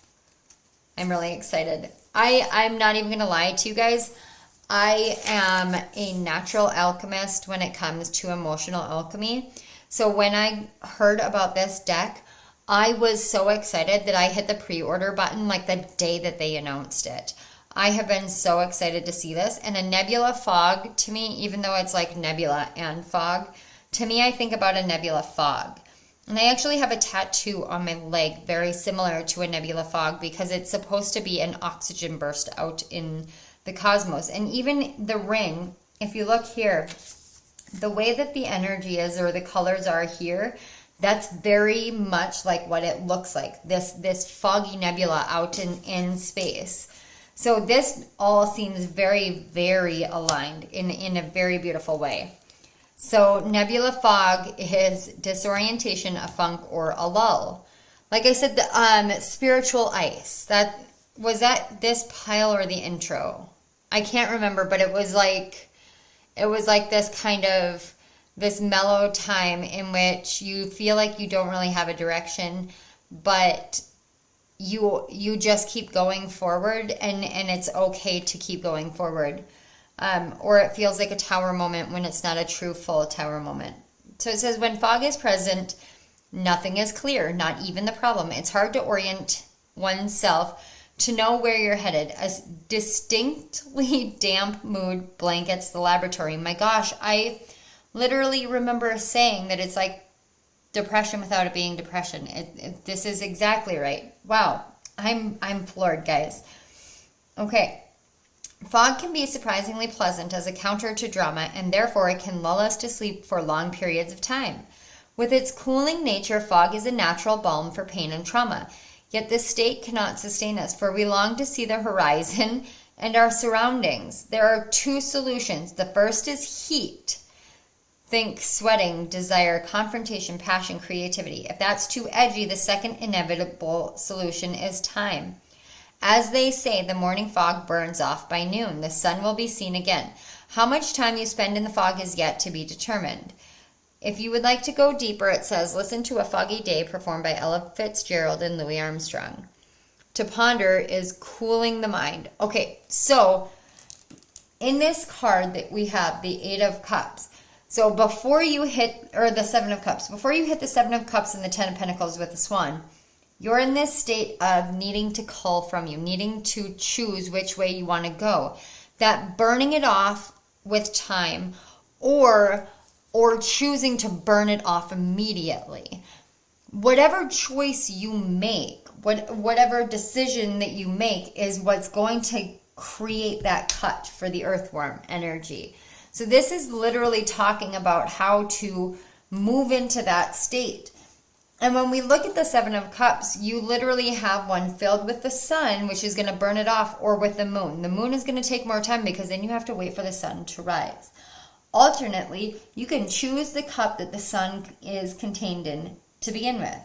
I'm really excited. I'm not even going to lie to you guys. I am a natural alchemist when it comes to emotional alchemy. So when I heard about this deck, I was so excited that I hit the pre-order button like the day that they announced it. I have been so excited to see this. And a nebula fog, to me, even though it's like nebula and fog, to me I think about a nebula fog. And I actually have a tattoo on my leg very similar to a nebula fog, because it's supposed to be an oxygen burst out in the cosmos. And even the ring, if you look here, the way that the energy is, or the colors are here, that's very much like what it looks like, this foggy nebula out in space. So this all seems very, very aligned in a very beautiful way. So nebula fog is disorientation, a funk, or a lull. Like I said, the spiritual ice. Was that this pile or the intro? I can't remember, but it was like this kind of this mellow time in which you feel like you don't really have a direction, but you just keep going forward, and it's okay to keep going forward. Or it feels like a tower moment when it's not a true full tower moment. So it says, when fog is present, nothing is clear, not even the problem. It's hard to orient oneself to know where you're headed. A distinctly damp mood blankets the laboratory. My gosh, I literally remember saying that it's like depression without it being depression. This is exactly right. Wow, I'm floored, guys. Okay. Fog can be surprisingly pleasant as a counter to drama, and therefore it can lull us to sleep for long periods of time. With its cooling nature, fog is a natural balm for pain and trauma. Yet this state cannot sustain us, for we long to see the horizon and our surroundings. There are two solutions. The first is heat. Think sweating, desire, confrontation, passion, creativity. If that's too edgy, the second inevitable solution is time. As they say, the morning fog burns off by noon. The sun will be seen again. How much time you spend in the fog is yet to be determined. If you would like to go deeper, it says, listen to A Foggy Day performed by Ella Fitzgerald and Louis Armstrong. To ponder is cooling the mind. Okay, so in this card that we have, the Eight of Cups. So before you hit, or the Seven of Cups, before you hit the Seven of Cups and the Ten of Pentacles with the Swan, you're in this state of needing to cull from you, needing to choose which way you want to go. That burning it off with time, or choosing to burn it off immediately. Whatever choice you make, whatever decision that you make is what's going to create that cut for the earthworm energy. So this is literally talking about how to move into that state. And when we look at the Seven of Cups, you literally have one filled with the sun, which is going to burn it off, or with the moon. The moon is going to take more time because then you have to wait for the sun to rise. Alternately, you can choose the cup that the sun is contained in to begin with.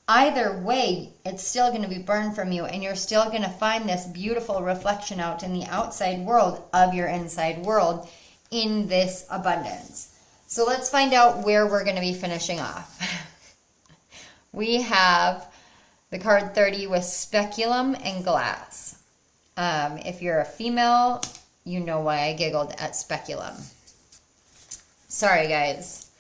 Either way, it's still going to be burned from you, and you're still going to find this beautiful reflection out in the outside world of your inside world in this abundance. So let's find out where we're going to be finishing off. We have the card 30 with speculum and glass. If you're a female, you know why I giggled at speculum. Sorry, guys,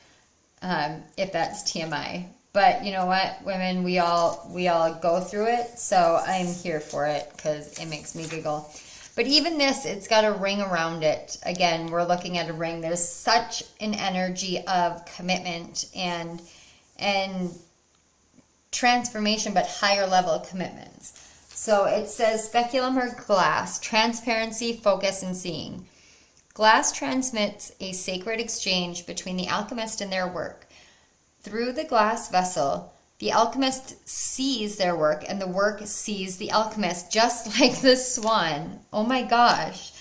if that's TMI. But you know what, women, we all go through it, so I'm here for it because it makes me giggle. But even this, it's got a ring around it. Again, we're looking at a ring. There's such an energy of commitment and transformation, but higher level commitments. So it says speculum or glass, transparency, focus, and seeing. Glass transmits a sacred exchange between the alchemist and their work. Through the glass vessel, the alchemist sees their work and the work sees the alchemist, just like the swan. Oh my gosh.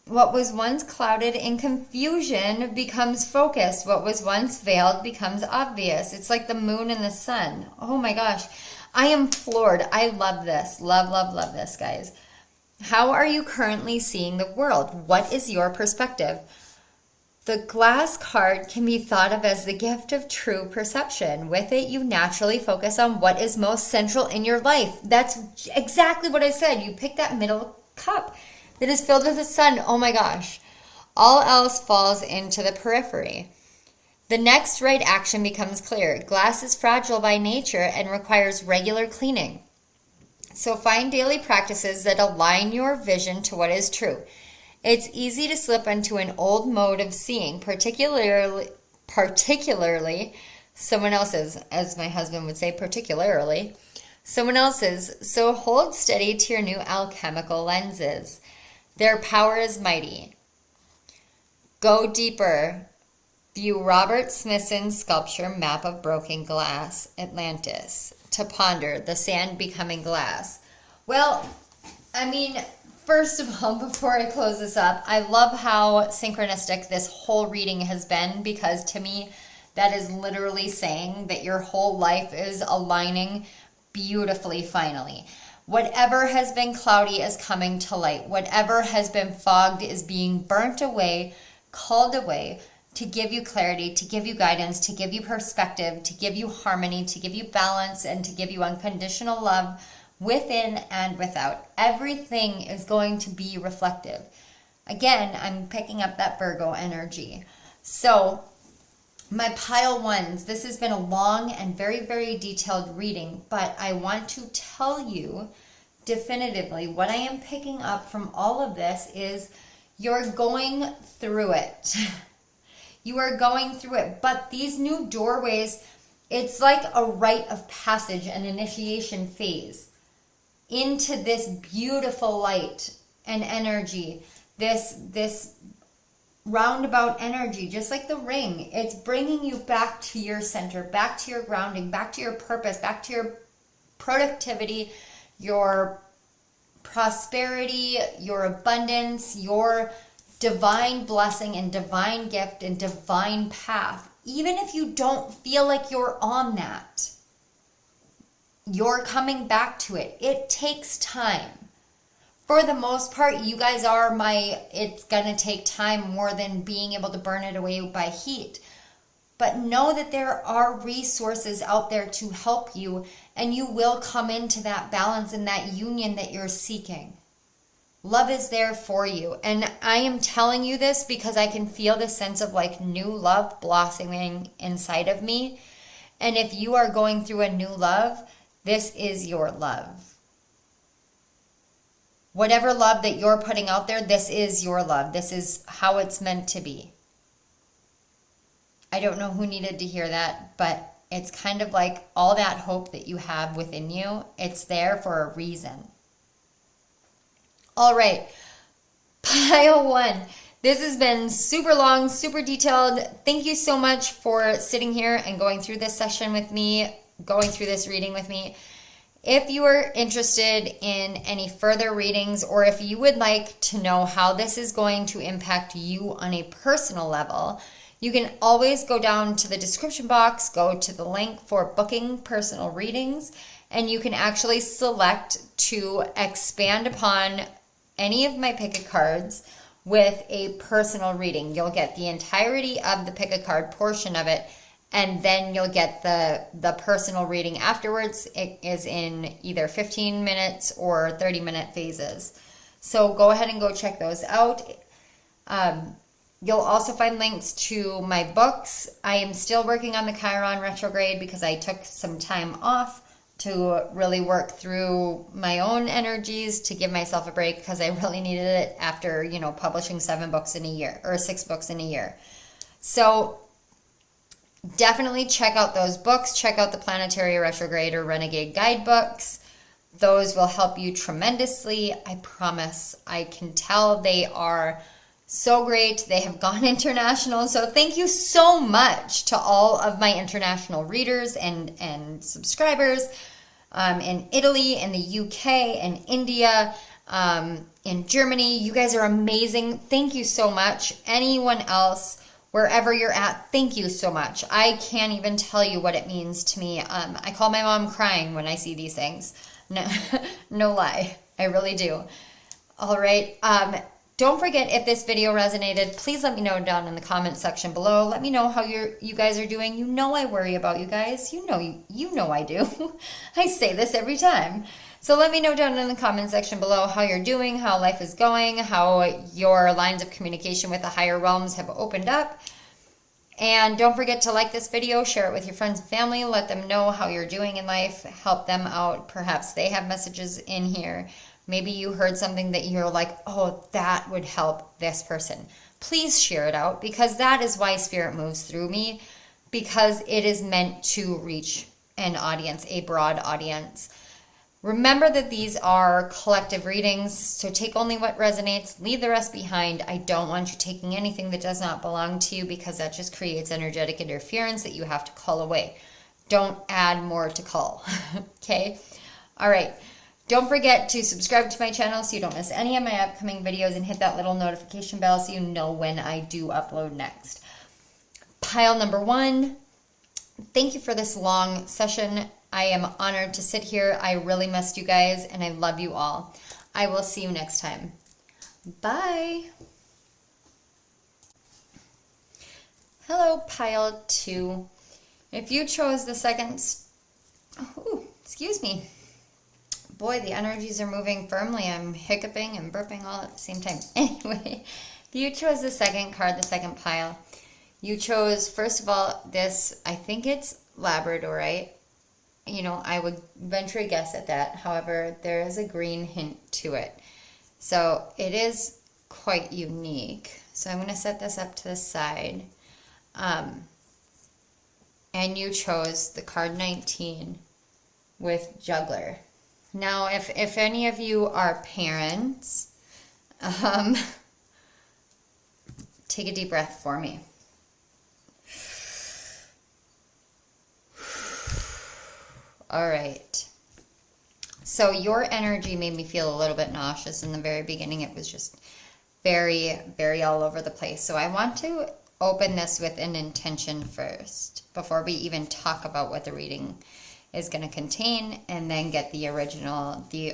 What was once clouded in confusion becomes focused. What was once veiled becomes obvious. It's like the moon and the sun. Oh my gosh. I am floored. I love this. Love, love, love this, guys. How are you currently seeing the world? What is your perspective? The glass card can be thought of as the gift of true perception. With it, you naturally focus on what is most central in your life. That's exactly what I said. You pick that middle cup that is filled with the sun. Oh my gosh. All else falls into the periphery. The next right action becomes clear. Glass is fragile by nature and requires regular cleaning. So find daily practices that align your vision to what is true. It's easy to slip into an old mode of seeing, particularly someone else's, as my husband would say, particularly someone else's. So hold steady to your new alchemical lenses. Their power is mighty. Go deeper. View Robert Smithson's sculpture, Map of Broken Glass, Atlantis. To ponder, the sand becoming glass. Well, I mean, first of all, before I close this up, I love how synchronistic this whole reading has been, because to me, that is literally saying that your whole life is aligning beautifully finally. Whatever has been cloudy is coming to light. Whatever has been fogged is being burnt away, called away, to give you clarity, to give you guidance, to give you perspective, to give you harmony, to give you balance, and to give you unconditional love within and without. Everything is going to be reflective. Again, I'm picking up that Virgo energy. So my pile ones, this has been a long and very, very detailed reading, but I want to tell you definitively what I am picking up from all of this is you're going through it. You are going through it, but these new doorways, it's like a rite of passage, an initiation phase into this beautiful light and energy, this roundabout energy, just like the ring. It's bringing you back to your center, back to your grounding, back to your purpose, back to your productivity, your prosperity, your abundance, your divine blessing and divine gift and divine path. Even if you don't feel like you're on that, you're coming back to it. It takes time. For the most part, you guys are it's going to take time more than being able to burn it away by heat. But know that there are resources out there to help you, and you will come into that balance and that union that you're seeking. Love is there for you. And I am telling you this because I can feel the sense of like new love blossoming inside of me. And if you are going through a new love, this is your love. Whatever love that you're putting out there, this is your love. This is how it's meant to be. I don't know who needed to hear that, but it's kind of like all that hope that you have within you, it's there for a reason. All right, pile one. This has been super long, super detailed. Thank you so much for sitting here and going through this session with me, going through this reading with me. If you are interested in any further readings, or if you would like to know how this is going to impact you on a personal level, you can always go down to the description box, go to the link for booking personal readings, and you can actually select to expand upon any of my pick a cards with a personal reading. You'll get the entirety of the pick a card portion of it, and then you'll get the personal reading afterwards. It is in either 15 minutes or 30-minute phases. So go ahead and go check those out. You'll also find links to my books. I am still working on the Chiron retrograde because I took some time off to really work through my own energies, to give myself a break, because I really needed it after, publishing 7 books in a year, or 6 books in a year. So definitely check out those books. Check out the Planetary Retrograde or Renegade guidebooks. Those will help you tremendously. I promise. I can tell they are so great. They have gone international. So thank you so much to all of my international readers and subscribers in Italy, in the UK, in India, in Germany. You guys are amazing. Thank you so much. Anyone else, wherever you're at, thank you so much. I can't even tell you what it means to me. I call my mom crying when I see these things. No, no lie. I really do. All right. Don't forget, if this video resonated, please let me know down in the comment section below. Let me know how you guys are doing. You know I worry about you guys. You know I do. I say this every time. So let me know down in the comment section below how you're doing, how life is going, how your lines of communication with the higher realms have opened up. And don't forget to like this video, share it with your friends and family, let them know how you're doing in life, help them out. Perhaps they have messages in here. Maybe you heard something that you're like, oh, that would help this person. Please share it out, because that is why Spirit moves through me, because it is meant to reach an audience, a broad audience. Remember that these are collective readings, so take only what resonates, leave the rest behind. I don't want you taking anything that does not belong to you, because that just creates energetic interference that you have to cull away. Don't add more to cull, okay? All right. Don't forget to subscribe to my channel so you don't miss any of my upcoming videos, and hit that little notification bell so you know when I do upload next. Pile number 1, thank you for this long session. I am honored to sit here. I really missed you guys, and I love you all. I will see you next time. Bye. Hello, pile 2. If you chose the second... Oh, excuse me. Boy, the energies are moving firmly. I'm hiccuping and burping all at the same time. Anyway, if you chose the second card, the second pile, you chose, first of all, this, I think it's Labradorite. I would venture a guess at that. However, there is a green hint to it. So it is quite unique. So I'm going to set this up to the side. And you chose the card 19 with Juggler. Now, if any of you are parents, take a deep breath for me. All right. So your energy made me feel a little bit nauseous in the very beginning. It was just very, very all over the place. So I want to open this with an intention first, before we even talk about what the reading is going to contain, and then get the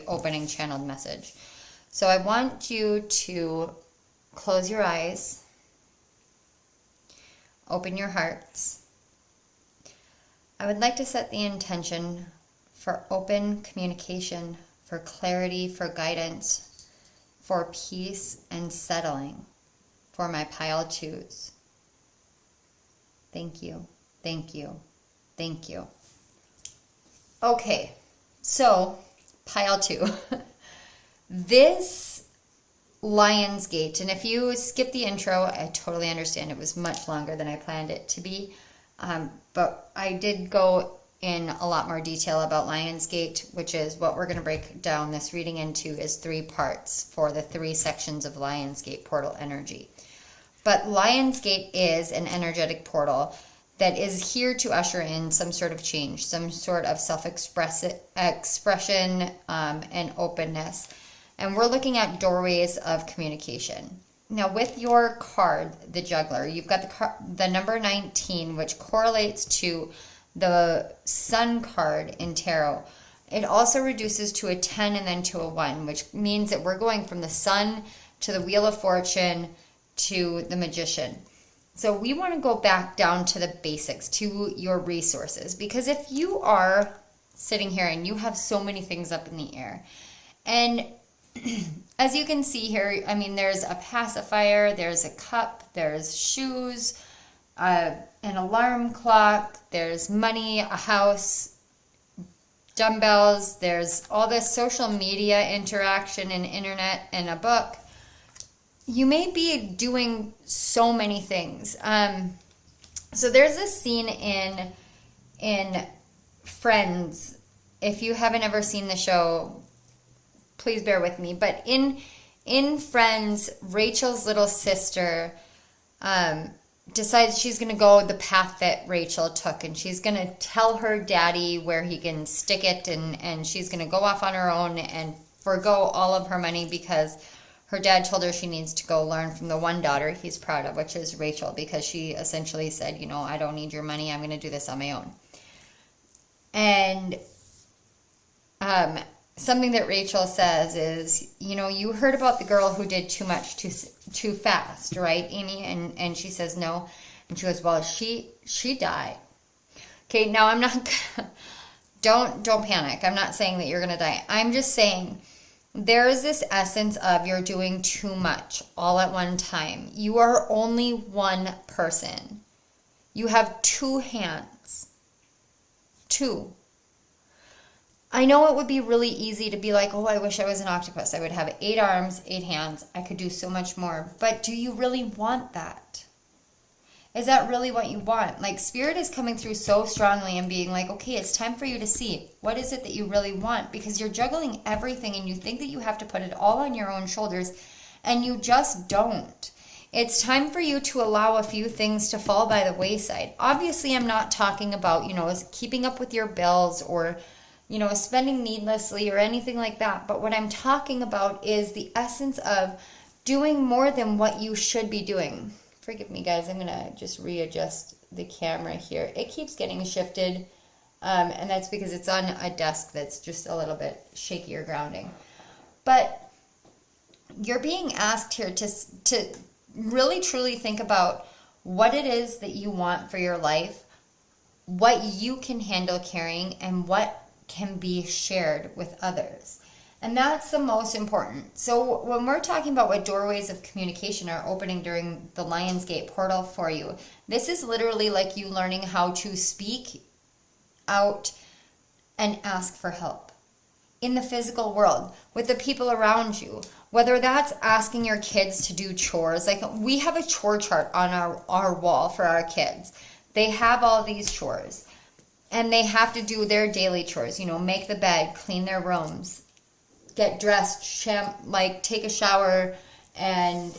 opening channeled message. So I want you to close your eyes, open your hearts. I would like to set the intention for open communication, for clarity, for guidance, for peace and settling for my pile 2s. Thank you, thank you, thank you. Okay, so pile 2. This Lionsgate, and if you skip the intro, I totally understand. It was much longer than I planned it to be. But I did go in a lot more detail about Lionsgate, which is what we're going to break down this reading into, is 3 parts for the 3 sections of Lionsgate portal energy. But Lionsgate is an energetic portal that is here to usher in some sort of change, some sort of expression and openness. And we're looking at doorways of communication. Now, with your card, the Juggler, you've got the number 19, which correlates to the Sun card in Tarot. It also reduces to a 10 and then to a 1, which means that we're going from the Sun to the Wheel of Fortune to the Magician. So we want to go back down to the basics, to your resources. Because if you are sitting here and you have so many things up in the air, and as you can see here, I mean, there's a pacifier, there's a cup, there's shoes, an alarm clock, there's money, a house, dumbbells, there's all this social media interaction and internet and a book. You may be doing so many things. So there's this scene in Friends. If you haven't ever seen the show, please bear with me. But in Friends, Rachel's little sister decides she's going to go the path that Rachel took, and she's going to tell her daddy where he can stick it, and she's going to go off on her own and forgo all of her money because her dad told her she needs to go learn from the one daughter he's proud of, which is Rachel, because she essentially said, you know, I don't need your money, I'm going to do this on my own. And something that Rachel says is, you know, you heard about the girl who did too much too fast, right, Amy? And she says no. And she goes, well, she died. Okay, now I'm not, don't panic. I'm not saying that you're going to die. I'm just saying there is this essence of you're doing too much all at one time. You are only one person. You have two hands. Two. I know it would be really easy to be like, oh, I wish I was an octopus. I would have 8 arms, 8 hands. I could do so much more. But do you really want that? Is that really what you want? Like, Spirit is coming through so strongly and being like, okay, it's time for you to see what is it that you really want, because you're juggling everything and you think that you have to put it all on your own shoulders, and you just don't. It's time for you to allow a few things to fall by the wayside. Obviously, I'm not talking about, you know, keeping up with your bills or, you know, spending needlessly or anything like that. But what I'm talking about is the essence of doing more than what you should be doing. Forgive me, guys. I'm going to just readjust the camera here. It keeps getting shifted, and that's because it's on a desk that's just a little bit shaky or grounding. But you're being asked here to really, truly think about what it is that you want for your life, what you can handle carrying, and what can be shared with others. And that's the most important. So when we're talking about what doorways of communication are opening during the Lionsgate portal for you, this is literally like you learning how to speak out and ask for help in the physical world with the people around you. Whether that's asking your kids to do chores. Like, we have a chore chart on our wall for our kids. They have all these chores. And they have to do their daily chores. You know, make the bed, clean their rooms, get dressed, take a shower, and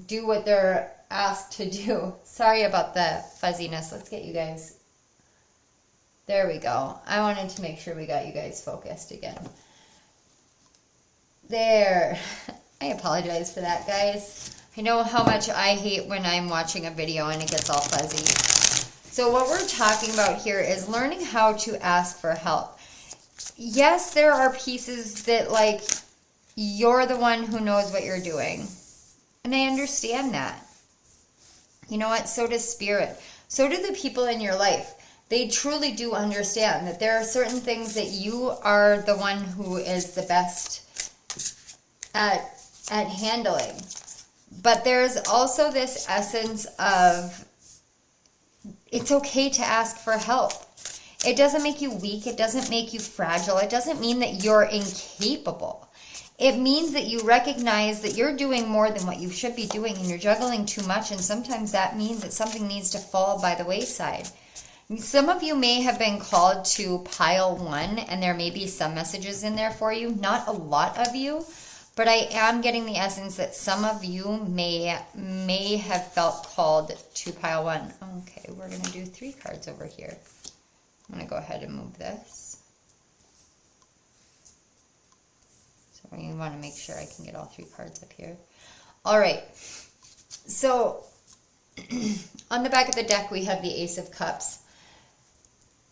do what they're asked to do. Sorry about the fuzziness. Let's get you guys. There we go. I wanted to make sure we got you guys focused again. There. I apologize for that, guys. I know how much I hate when I'm watching a video and it gets all fuzzy. So what we're talking about here is learning how to ask for help. Yes, there are pieces that, like, you're the one who knows what you're doing. And I understand that. You know what? So does Spirit. So do the people in your life. They truly do understand that there are certain things that you are the one who is the best at handling. But there's also this essence of it's okay to ask for help. It doesn't make you weak. It doesn't make you fragile. It doesn't mean that you're incapable. It means that you recognize that you're doing more than what you should be doing and you're juggling too much, and sometimes that means that something needs to fall by the wayside. Some of you may have been called to pile 1, and there may be some messages in there for you. Not a lot of you, But I am getting the essence that some of you may have felt called to pile one. Okay, we're going to do 3 cards over here. I'm going to go ahead and move this. So we want to make sure I can get all 3 cards up here. All right. So on the back of the deck, we have the Ace of Cups.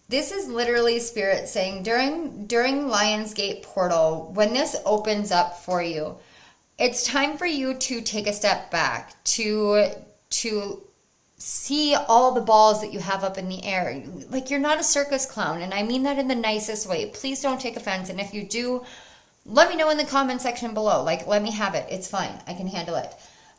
This is literally Spirit saying during Lionsgate Portal, when this opens up for you, it's time for you to take a step back, to see all the balls that you have up in the air. Like, you're not a circus clown, and I mean that in the nicest way. Please don't take offense, and if you do, let me know in the comment section below. Like, let me have it. It's fine. I can handle it.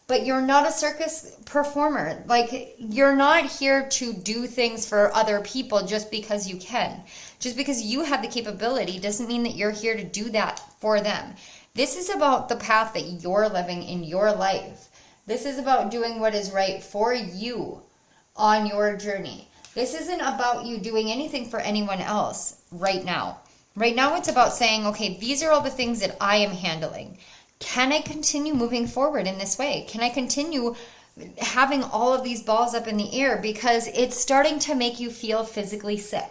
But you're not a circus performer. Like, you're not here to do things for other people just because you can. Just because you have the capability doesn't mean that you're here to do that for them. This is about the path that you're living in your life. This is about doing what is right for you on your journey. This isn't about you doing anything for anyone else right now. Right now it's about saying, okay, these are all the things that I am handling. Can I continue moving forward in this way? Can I continue having all of these balls up in the air? Because it's starting to make you feel physically sick.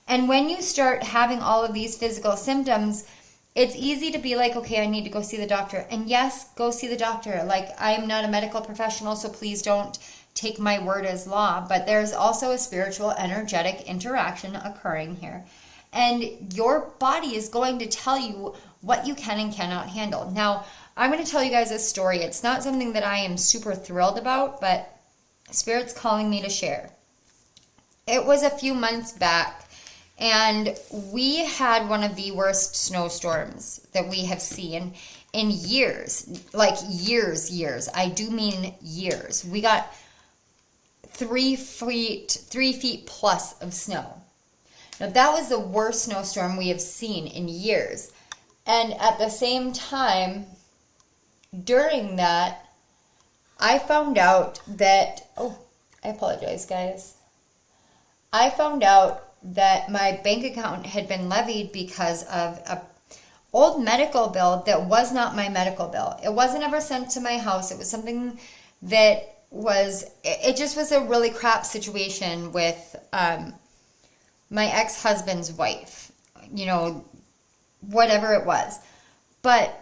And when you start having all of these physical symptoms, it's easy to be like, okay, I need to go see the doctor. And yes, go see the doctor. Like, I am not a medical professional, so please don't take my word as law. But there's also a spiritual, energetic interaction occurring here. And your body is going to tell you what you can and cannot handle. Now, I'm going to tell you guys a story. It's not something that I am super thrilled about, but Spirit's calling me to share. It was a few months back, and we had one of the worst snowstorms that we have seen in years. Like, years. I do mean years. We got 3 feet plus of snow. Now, that was the worst snowstorm we have seen in years. And at the same time, during that, I found out that, oh, I apologize, guys. I found out that my bank account had been levied because of a old medical bill that was not my medical bill. It wasn't ever sent to my house. It was something that was, it just was a really crap situation with my ex-husband's wife, you know, whatever it was. But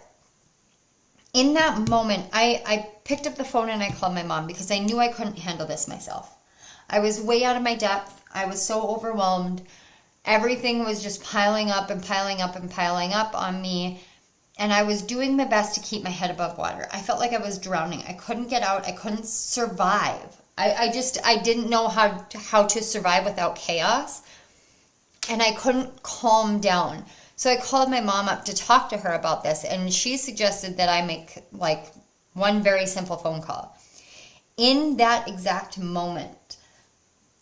in that moment, I picked up the phone and I called my mom because I knew I couldn't handle this myself. I was way out of my depth. I was so overwhelmed. Everything was just piling up and piling up and piling up on me. And I was doing my best to keep my head above water. I felt like I was drowning. I couldn't get out. I couldn't survive. I didn't know how to survive without chaos. And I couldn't calm down. So I called my mom up to talk to her about this, and she suggested that I make like one very simple phone call. In that exact moment,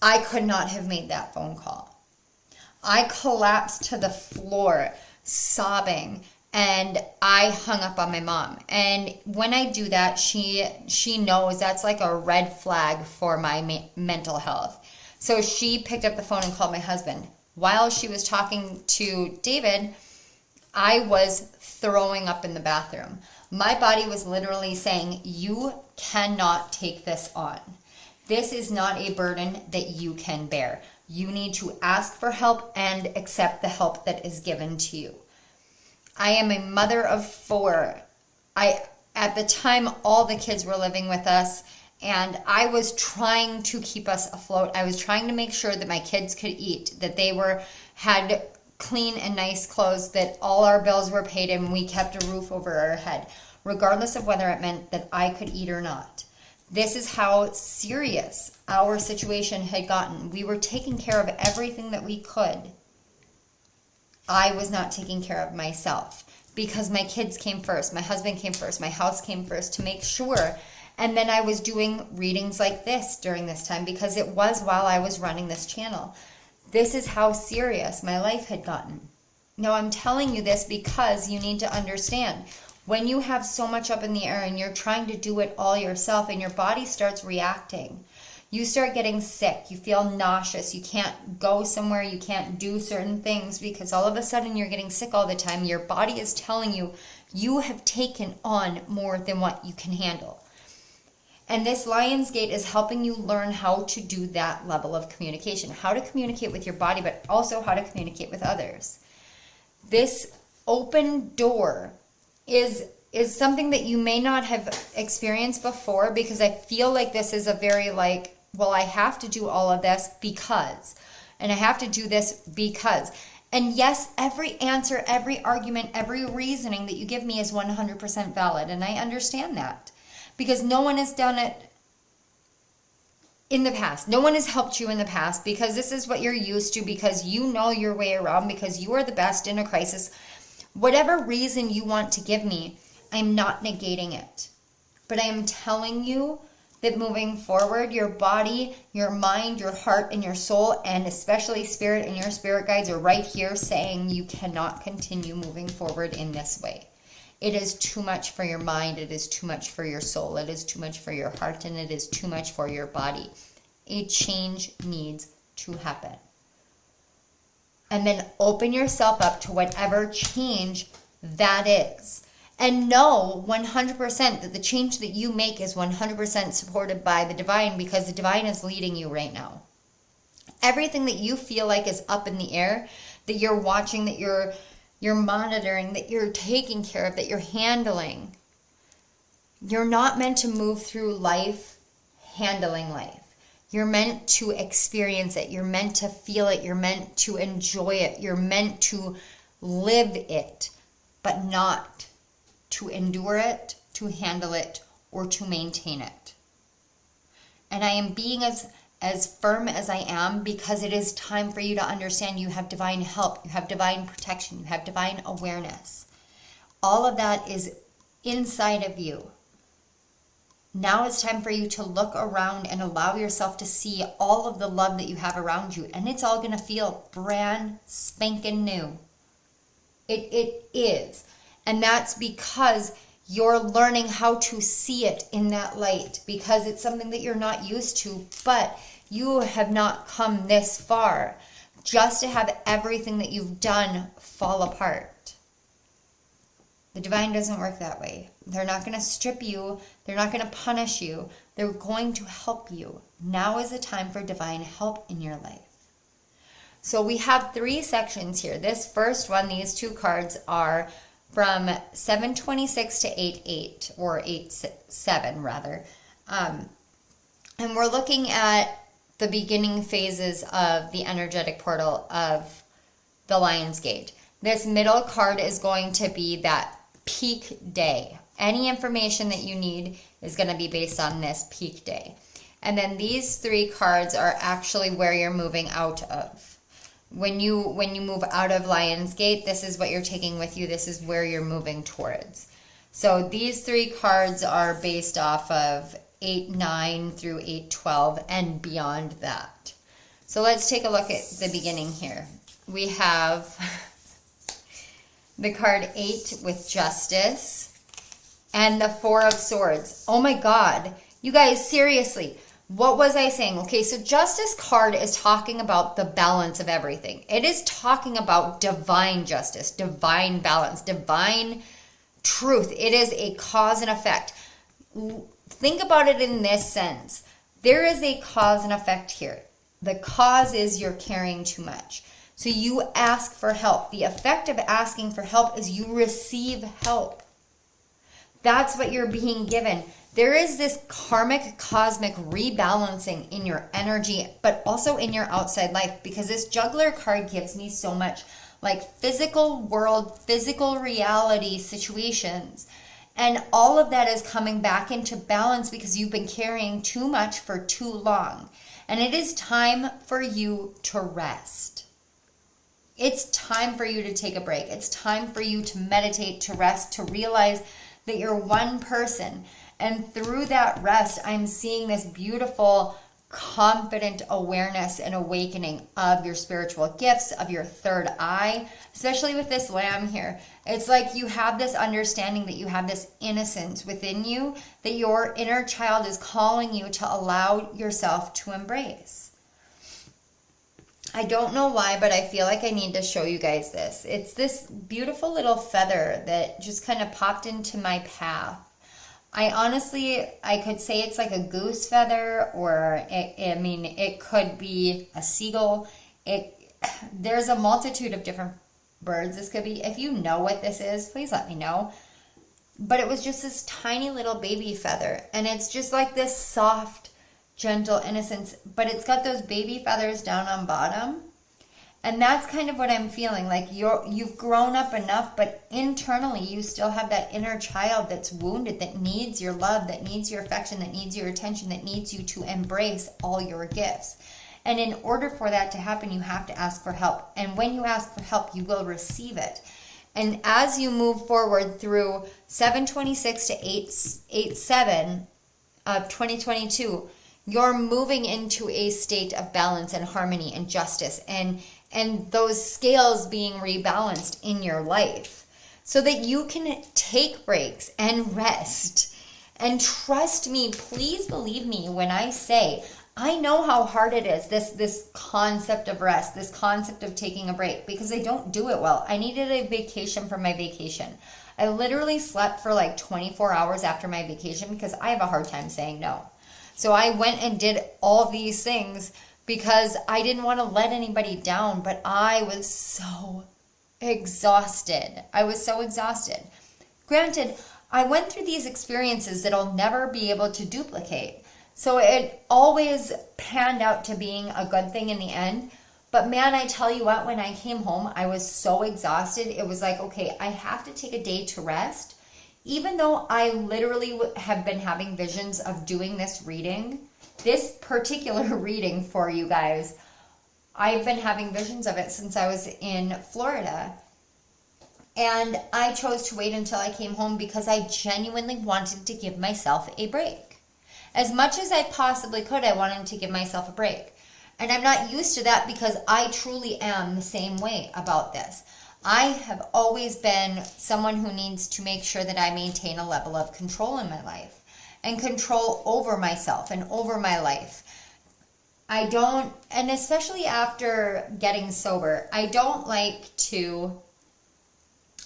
I could not have made that phone call. I collapsed to the floor, sobbing, and I hung up on my mom. And when I do that, she knows that's like a red flag for my mental health. So she picked up the phone and called my husband. While she was talking to David, I was throwing up in the bathroom. My body was literally saying, you cannot take this on. This is not a burden that you can bear. You need to ask for help and accept the help that is given to you. I am a mother of 4. At the time, all the kids were living with us, and I was trying to keep us afloat. I was trying to make sure that my kids could eat, that they had clean and nice clothes, that all our bills were paid, and we kept a roof over our head, regardless of whether it meant that I could eat or not. This is how serious our situation had gotten. We were taking care of everything that we could. I was not taking care of myself because my kids came first, my husband came first, my house came first to make sure. And then I was doing readings like this during this time because it was while I was running this channel. This is how serious my life had gotten. Now, I'm telling you this because you need to understand. When you have so much up in the air and you're trying to do it all yourself and your body starts reacting, You start getting sick. You feel nauseous. You can't go somewhere. You can't do certain things because all of a sudden you're getting sick all the time. Your body is telling you you have taken on more than what you can handle. And this Lion's Gate is helping you learn how to do that level of communication, how to communicate with your body, but also how to communicate with others. This open door is something that you may not have experienced before, because I feel like this is a very like, well, I have to do all of this because, and I have to do this because. And yes, every answer, every argument, every reasoning that you give me is 100% valid. And I understand that because no one has done it in the past. No one has helped you in the past because this is what you're used to, because you know your way around, because you are the best in a crisis. Whatever reason you want to give me, I'm not negating it. But I am telling you that moving forward, your body, your mind, your heart, and your soul, and especially spirit and your spirit guides are right here saying you cannot continue moving forward in this way. It is too much for your mind. It is too much for your soul. It is too much for your heart, and it is too much for your body. A change needs to happen. And then open yourself up to whatever change that is. And know 100% that the change that you make is 100% supported by the divine, because the divine is leading you right now. Everything that you feel like is up in the air, that you're watching, that you're monitoring, that you're taking care of, that you're handling, you're not meant to move through life handling life. You're meant to experience it. You're meant to feel it. You're meant to enjoy it. You're meant to live it, but not to endure it, to handle it, or to maintain it. And I am being as firm as I am because it is time for you to understand you have divine help, you have divine protection, you have divine awareness. All of that is inside of you. Now it's time for you to look around and allow yourself to see all of the love that you have around you. And it's all going to feel brand spanking new. It is. And that's because you're learning how to see it in that light, because it's something that you're not used to, but you have not come this far just to have everything that you've done fall apart. The divine doesn't work that way. They're not going to strip you. They're not going to punish you. They're going to help you. Now is the time for divine help in your life. So we have 3 sections here. This first one, these 2 cards are from 726 to 88, or 87 rather. And we're looking at the beginning phases of the energetic portal of the Lion's Gate. This middle card is going to be that peak day. Any information that you need is going to be based on this peak day. And then these 3 cards are actually where you're moving out of. When you move out of Lion's Gate, this is what you're taking with you. This is where you're moving towards. So these 3 cards are based off of 8-9 through 8-12 and beyond that. So let's take a look at the beginning here. We have the card 8 with Justice and the 4 of Swords. Oh my God. You guys, seriously. What was I saying? Okay, so Justice card is talking about the balance of everything. It is talking about divine justice, divine balance, divine truth. It is a cause and effect. Think about it in this sense. There is a cause and effect here. The cause is you're carrying too much. So you ask for help. The effect of asking for help is you receive help. That's what you're being given. There is this karmic, cosmic rebalancing in your energy, but also in your outside life, because this Juggler card gives me so much like physical world, physical reality situations. And all of that is coming back into balance because you've been carrying too much for too long. And it is time for you to rest. It's time for you to take a break. It's time for you to meditate, to rest, to realize that you're one person. And through that rest, I'm seeing this beautiful confident awareness and awakening of your spiritual gifts, of your third eye, especially with this Lamb here. It's like you have this understanding that you have this innocence within you that your inner child is calling you to allow yourself to embrace. I don't know why, but I feel like I need to show you guys this. It's this beautiful little feather that just kind of popped into my path. I could say it's like a goose feather, or it could be a seagull. There's a multitude of different birds this could be. If you know what this is, please let me know. But it was just this tiny little baby feather, and it's just like this soft, gentle innocence, but it's got those baby feathers down on bottom. And that's kind of what I'm feeling, like you've grown up enough, but internally you still have that inner child that's wounded, that needs your love, that needs your affection, that needs your attention, that needs you to embrace all your gifts. And in order for that to happen, you have to ask for help. And when you ask for help, you will receive it. And as you move forward through 7/26 to 8/7 of 2022, you're moving into a state of balance and harmony and justice, and those scales being rebalanced in your life so that you can take breaks and rest. And trust me, please believe me when I say, I know how hard it is, this concept of rest, this concept of taking a break, because I don't do it well. I needed a vacation from my vacation. I literally slept for like 24 hours after my vacation because I have a hard time saying no. So I went and did all these things because I didn't want to let anybody down, but I was so exhausted. Granted, I went through these experiences that I'll never be able to duplicate. So it always panned out to being a good thing in the end. But man, I tell you what, when I came home, I was so exhausted. It was like, okay, I have to take a day to rest. Even though I literally have been having visions of doing this reading, this particular reading for you guys, I've been having visions of it since I was in Florida. And I chose to wait until I came home because I genuinely wanted to give myself a break. As much as I possibly could, I wanted to give myself a break. And I'm not used to that because I truly am the same way about this. I have always been someone who needs to make sure that I maintain a level of control in my life and control over myself and over my life. And especially after getting sober, I don't like to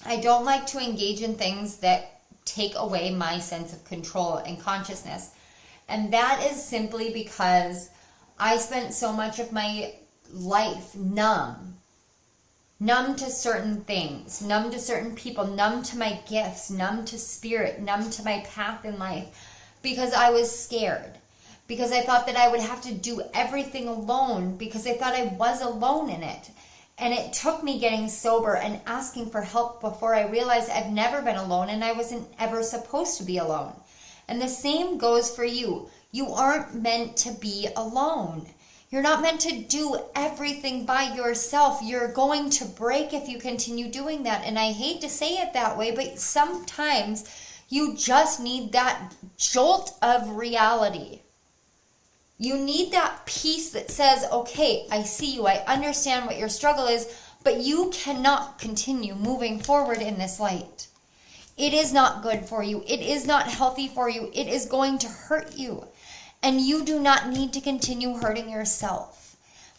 engage in things that take away my sense of control and consciousness. And that is simply because I spent so much of my life numb to certain things, numb to certain people, numb to my gifts, numb to spirit, numb to my path in life, because I was scared, because I thought that I would have to do everything alone, because I thought I was alone in it. And it took me getting sober and asking for help before I realized I've never been alone, and I wasn't ever supposed to be alone. And the same goes for you. You aren't meant to be alone. You're not meant to do everything by yourself. You're going to break if you continue doing that. And I hate to say it that way, but sometimes you just need that jolt of reality. You need that piece that says, okay, I see you, I understand what your struggle is, but you cannot continue moving forward in this light. It is not good for you. It is not healthy for you. It is going to hurt you. And you do not need to continue hurting yourself.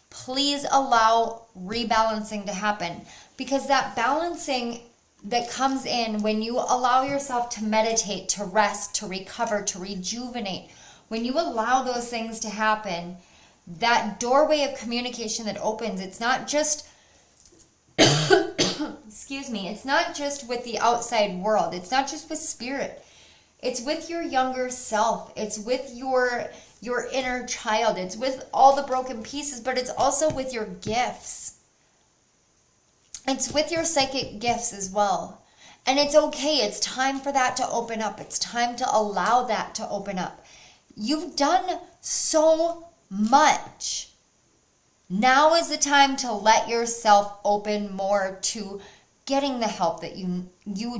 Please allow rebalancing to happen, because that balancing that comes in when you allow yourself to meditate, to rest, to recover, to rejuvenate, when you allow those things to happen, that doorway of communication that opens, it's not just excuse me, it's not just with the outside world. It's not just with spirit. It's with your younger self. It's with your inner child. It's with all the broken pieces, but it's also with your gifts. It's with your psychic gifts as well. And it's okay. It's time for that to open up. It's time to allow that to open up. You've done so much. Now is the time to let yourself open more to getting the help that you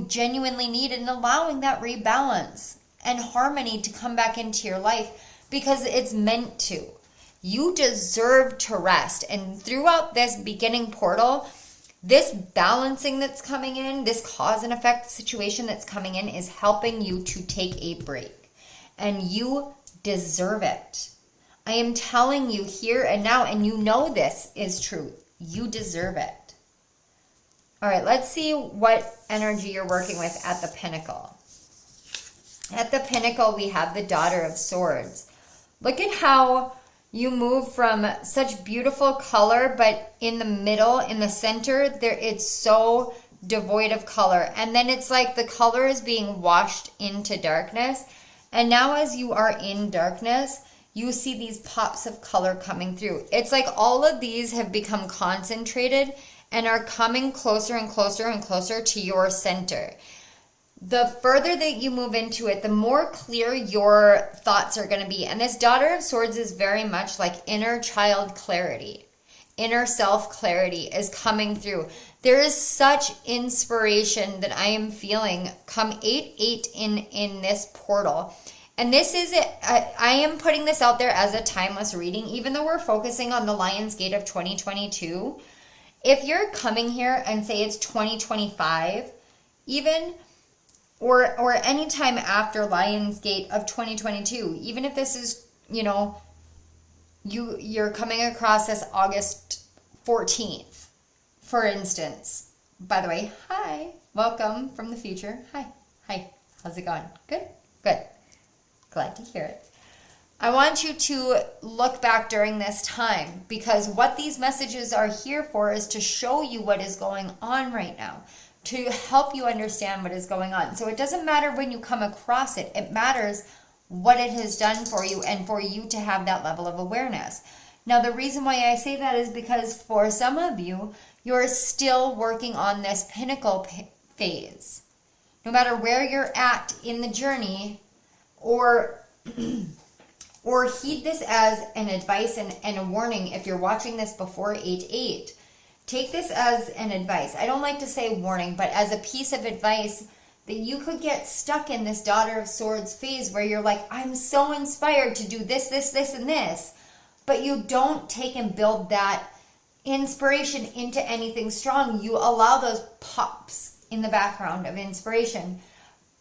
genuinely need, and allowing that rebalance and harmony to come back into your life, because it's meant to. You deserve to rest. And throughout this beginning portal, this balancing that's coming in, this cause and effect situation that's coming in is helping you to take a break. And you deserve it. I am telling you here and now, and you know this is true. You deserve it. All right, let's see what energy you're working with at the pinnacle. At the pinnacle, we have the Daughter of Swords. Look at how you move from such beautiful color, but in the middle, in the center, there it's so devoid of color. And then it's like the color is being washed into darkness. And now as you are in darkness, you see these pops of color coming through. It's like all of these have become concentrated and are coming closer and closer and closer to your center. The further that you move into it, the more clear your thoughts are going to be. And this Daughter of Swords is very much like inner child clarity. Inner self clarity is coming through. There is such inspiration that I am feeling come 8-8 in this portal. And this is it. I am putting this out there as a timeless reading, even though we're focusing on the Lion's Gate of 2022. If you're coming here and say it's 2025, even, or any time after Lion's Gate of 2022, even if this is, you know, you're coming across this August 14th, for instance. By the way, hi, welcome from the future. Hi, how's it going? Good. Glad to hear it. I want you to look back during this time, because what these messages are here for is to show you what is going on right now, to help you understand what is going on. So it doesn't matter when you come across it. It matters what it has done for you and for you to have that level of awareness. Now, the reason why I say that is because for some of you, you're still working on this pinnacle phase. No matter where you're at in the journey, or heed this as an advice and a warning if you're watching this before 8-8. Take this as an advice. I don't like to say warning, but as a piece of advice that you could get stuck in this Daughter of Swords phase where you're like, I'm so inspired to do this, and this. But you don't take and build that inspiration into anything strong. You allow those pops in the background of inspiration.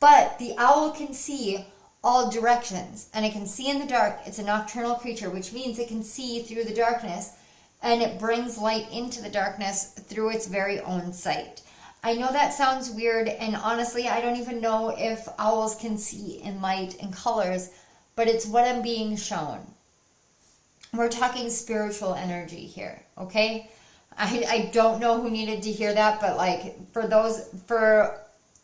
But the owl can see all directions, and it can see in the dark. It's a nocturnal creature, which means it can see through the darkness, and it brings light into the darkness through its very own sight. I know that sounds weird, and honestly, I don't even know if owls can see in light and colors, but it's what I'm being shown. We're talking spiritual energy here, okay? I don't know who needed to hear that, but like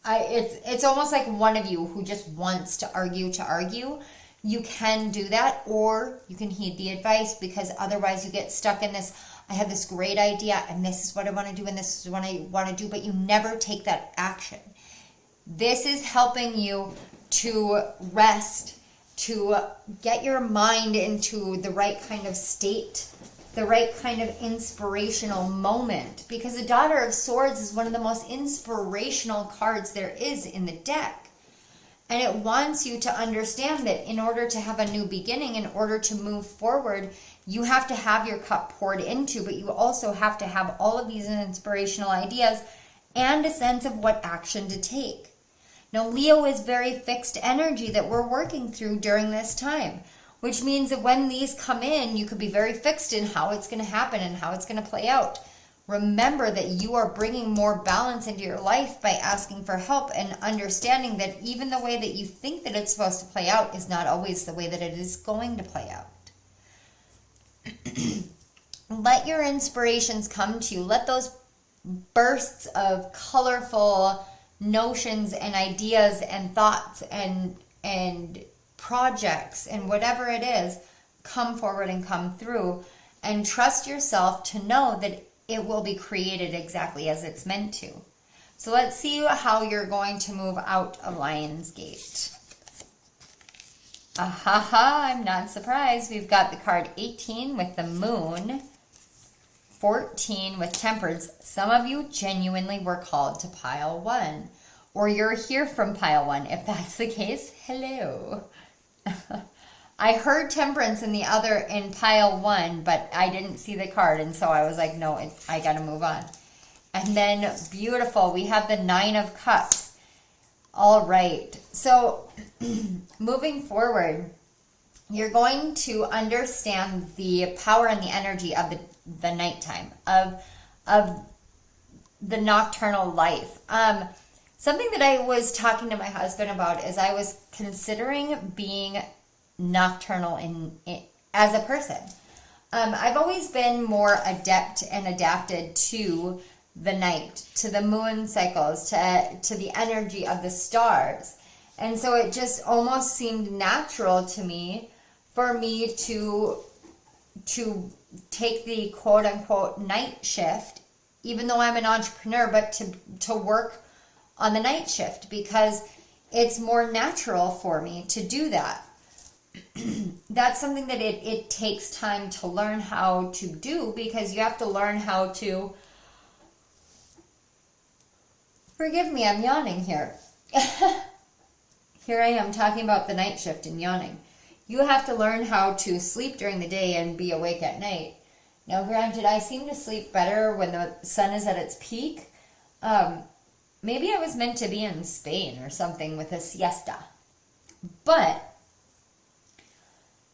it's almost like one of you who just wants to argue. You can do that, or you can heed the advice, because otherwise you get stuck in this, I have this great idea and this is what I want to do and this is what I want to do, but you never take that action. This is helping you to rest, to get your mind into the right kind of state, the right kind of inspirational moment, because the Daughter of Swords is one of the most inspirational cards there is in the deck. And it wants you to understand that in order to have a new beginning, in order to move forward, you have to have your cup poured into, but you also have to have all of these inspirational ideas and a sense of what action to take. Now, Leo is very fixed energy that we're working through during this time, which means that when these come in, you could be very fixed in how it's going to happen and how it's going to play out. Remember that you are bringing more balance into your life by asking for help and understanding that even the way that you think that it's supposed to play out is not always the way that it is going to play out. Let your inspirations come to you. Let those bursts of colorful notions and ideas and thoughts and projects and whatever it is come forward and come through, and trust yourself to know that it will be created exactly as it's meant to. So let's see how you're going to move out of Lion's Gate. I'm not surprised. We've got the card 18 with the Moon, 14 with Temperance. Some of you genuinely were called to pile 1, or you're here from pile 1. If that's the case, hello. I heard Temperance in pile 1, but I didn't see the card, and so I was like, no, I gotta move on. And then beautiful, we have the 9 of Cups. All right, so moving forward, you're going to understand the power and the energy of the nighttime, of the nocturnal life. Something that I was talking to my husband about is I was considering being nocturnal as a person. I've always been more adept and adapted to the night, to the moon cycles, to the energy of the stars. And so it just almost seemed natural to me for me to take the quote unquote night shift, even though I'm an entrepreneur, but to work on the night shift because it's more natural for me to do that. That's something that it takes time to learn how to do because you have to learn how to, forgive me, I'm yawning here. Here I am talking about the night shift and yawning. You have to learn how to sleep during the day and be awake at night. Now, granted, I seem to sleep better when the sun is at its peak. Maybe I was meant to be in Spain or something with a siesta. But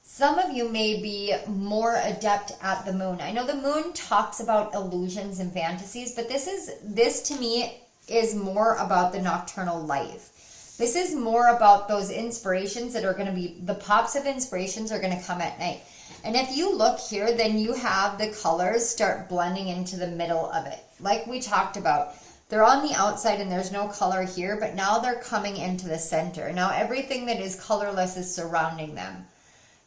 some of you may be more adept at the moon. I know the moon talks about illusions and fantasies, but this to me is more about the nocturnal life. This is more about those inspirations that are going to be, the pops of inspirations are going to come at night. And if you look here, then you have the colors start blending into the middle of it. Like we talked about, they're on the outside and there's no color here, but now they're coming into the center. Now everything that is colorless is surrounding them.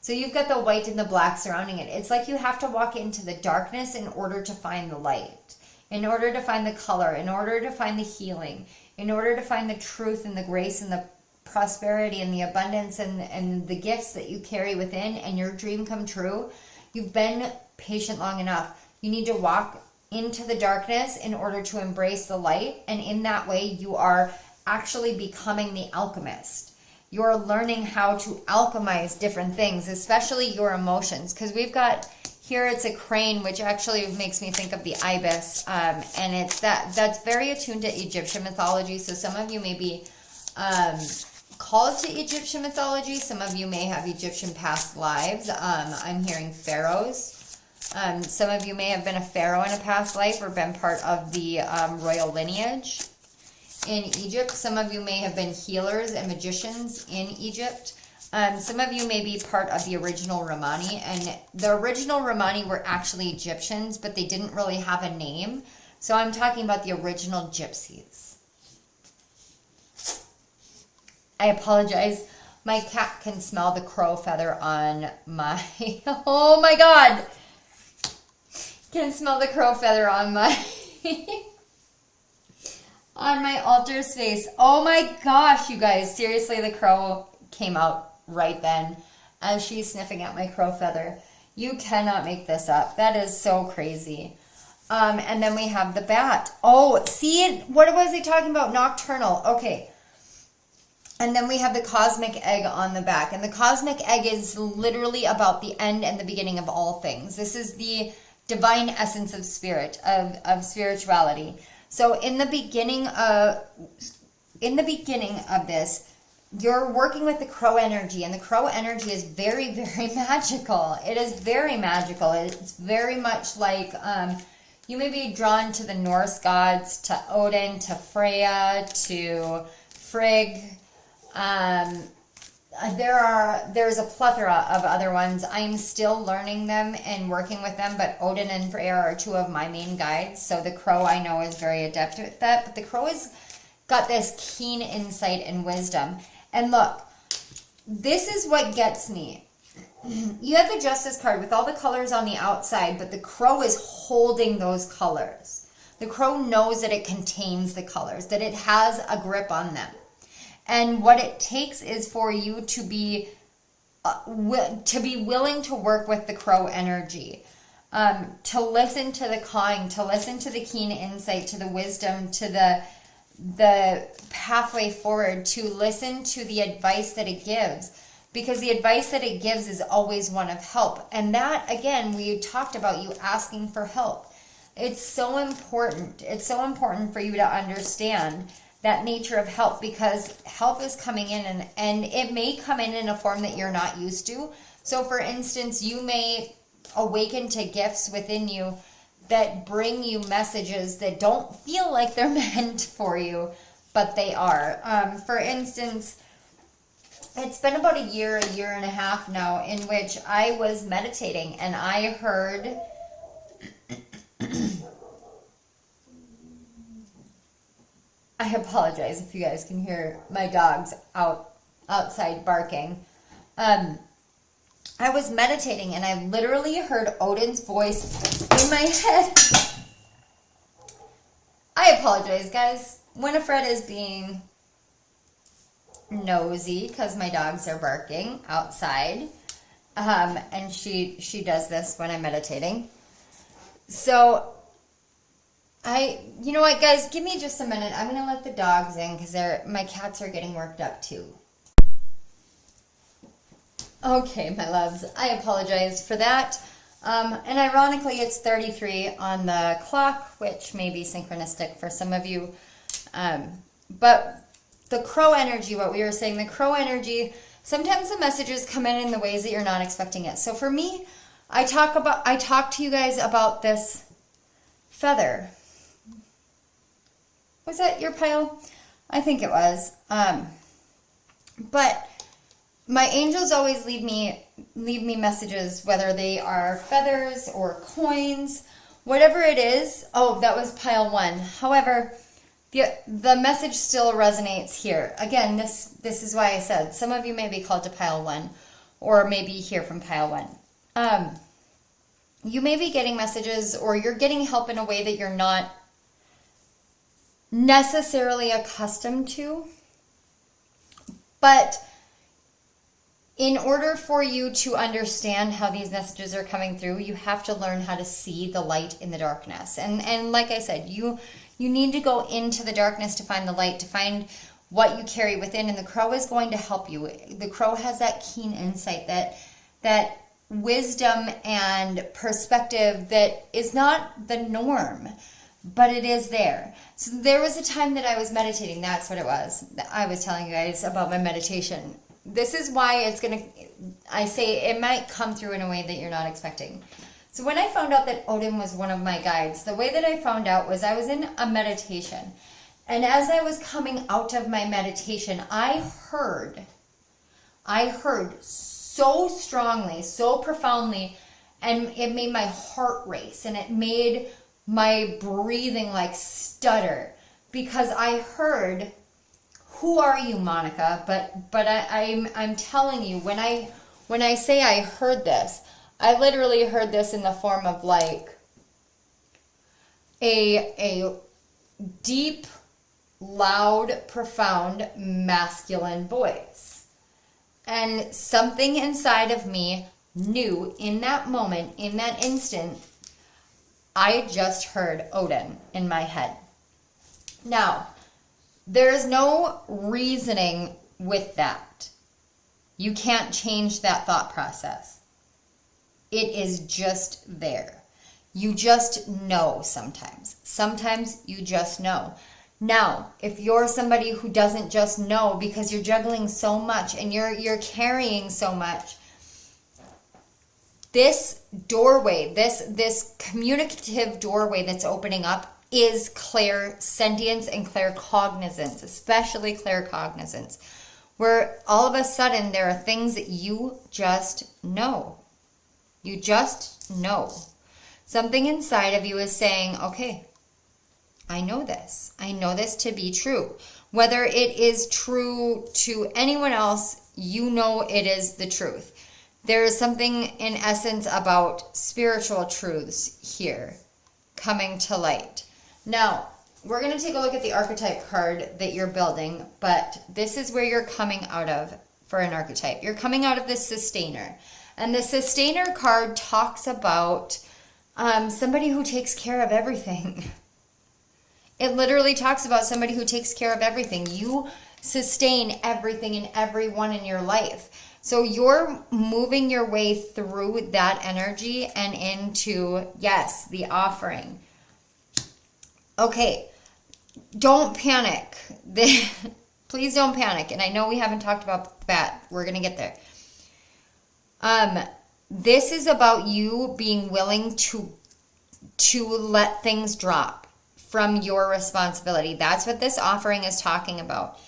So you've got the white and the black surrounding it. It's like you have to walk into the darkness in order to find the light, in order to find the color, in order to find the healing, in order to find the truth and the grace and the prosperity and the abundance and the gifts that you carry within and your dream come true. You've been patient long enough. You need to walk into the darkness in order to embrace the light. And in that way, you are actually becoming the alchemist. You're learning how to alchemize different things, especially your emotions. Because we've got here, it's a crane, which actually makes me think of the ibis. And it's that's very attuned to Egyptian mythology. So some of you may be called to Egyptian mythology. Some of you may have Egyptian past lives. I'm hearing pharaohs. Some of you may have been a pharaoh in a past life or been part of the royal lineage in Egypt. Some of you may have been healers and magicians in Egypt. Some of you may be part of the original Romani, and the original Romani were actually Egyptians, but they didn't really have a name. So I'm talking about the original gypsies. I apologize. My cat can smell the crow feather on my, oh my God. Can smell the crow feather on my, on my altar's face. Oh my gosh, you guys. Seriously, the crow came out right then as she's sniffing at my crow feather. You cannot make this up. That is so crazy. And then we have the bat. Oh, see, what was he talking about? Nocturnal. Okay. And then we have the cosmic egg on the back. And the cosmic egg is literally about the end and the beginning of all things. This is the divine essence of spirit, of spirituality. So in the beginning of this, you're working with the crow energy, and the crow energy is very, very magical. It is very magical. It's very much like you may be drawn to the Norse gods, to Odin, to Freya, to Frigg. There's a plethora of other ones. I'm still learning them and working with them, but Odin and Freya are two of my main guides. So the crow I know is very adept at that, but the crow has got this keen insight and wisdom. And look, this is what gets me. You have the Justice card with all the colors on the outside, but the crow is holding those colors. The crow knows that it contains the colors, that it has a grip on them. And what it takes is for you to be willing to work with the crow energy, to listen to the cawing, to listen to the keen insight, to the wisdom, to the pathway forward, to listen to the advice that it gives. because the advice that it gives is always one of help. And that, again, we talked about you asking for help. It's so important. It's so important for you to understand that nature of help, because help is coming in, and it may come in a form that you're not used to. So for instance, you may awaken to gifts within you that bring you messages that don't feel like they're meant for you, but they are. For instance, it's been about a year and a half now, in which I was meditating and I heard I apologize if you guys can hear my dogs outside barking. I was meditating and I literally heard Odin's voice in my head. I apologize, guys. Winifred is being nosy because my dogs are barking outside. And she does this when I'm meditating. So you know what, guys, give me just a minute. I'm going to let the dogs in because my cats are getting worked up too. Okay, my loves, I apologize for that. And ironically, it's 33 on the clock, which may be synchronistic for some of you. But the crow energy, what we were saying, the crow energy, sometimes the messages come in the ways that you're not expecting it. So for me, I talk to you guys about this feather. Was that your pile? I think it was. But my angels always leave me messages, whether they are feathers or coins, whatever it is. Oh, that was pile 1. However, the message still resonates here. Again, this is why I said some of you may be called to pile 1, or maybe hear from pile 1. You may be getting messages, or you're getting help in a way that you're not necessarily accustomed to. But in order for you to understand how these messages are coming through, you have to learn how to see the light in the darkness. And like I said, you need to go into the darkness to find the light, to find what you carry within. And the crow is going to help you. The crow has that keen insight, that wisdom and perspective that is not the norm, but it is there. So there was a time that I was meditating. That's what it was. I was telling you guys about my meditation. This is why I say it might come through in a way that you're not expecting. So when I found out that Odin was one of my guides, the way that I found out was I was in a meditation. And as I was coming out of my meditation, I heard so strongly, so profoundly, and it made my heart race, and it made my breathing like stutter, because I heard, "Who are you, Monica?" But I'm telling you, when I say I heard this, I literally heard this in the form of like a deep, loud, profound, masculine voice. And something inside of me knew in that moment, in that instant, I just heard Odin in my head. Now, there is no reasoning with that. You can't change that thought process. It is just there. You just know sometimes. Sometimes you just know. Now, if you're somebody who doesn't just know because you're juggling so much and you're carrying so much, this doorway, this communicative doorway that's opening up is clairsentience and claircognizance, especially claircognizance, where all of a sudden there are things that you just know. You just know. Something inside of you is saying, okay, I know this. I know this to be true. Whether it is true to anyone else, you know it is the truth. There is something in essence about spiritual truths here coming to light. Now, we're going to take a look at the archetype card that you're building, but this is where you're coming out of for an archetype. You're coming out of the sustainer. And the sustainer card talks about somebody who takes care of everything. It literally talks about somebody who takes care of everything. You sustain everything and everyone in your life. So you're moving your way through that energy and into, yes, the offering. Okay, don't panic. Please don't panic. And I know we haven't talked about that. We're going to get there. This is about you being willing to let things drop from your responsibility. That's what this offering is talking about.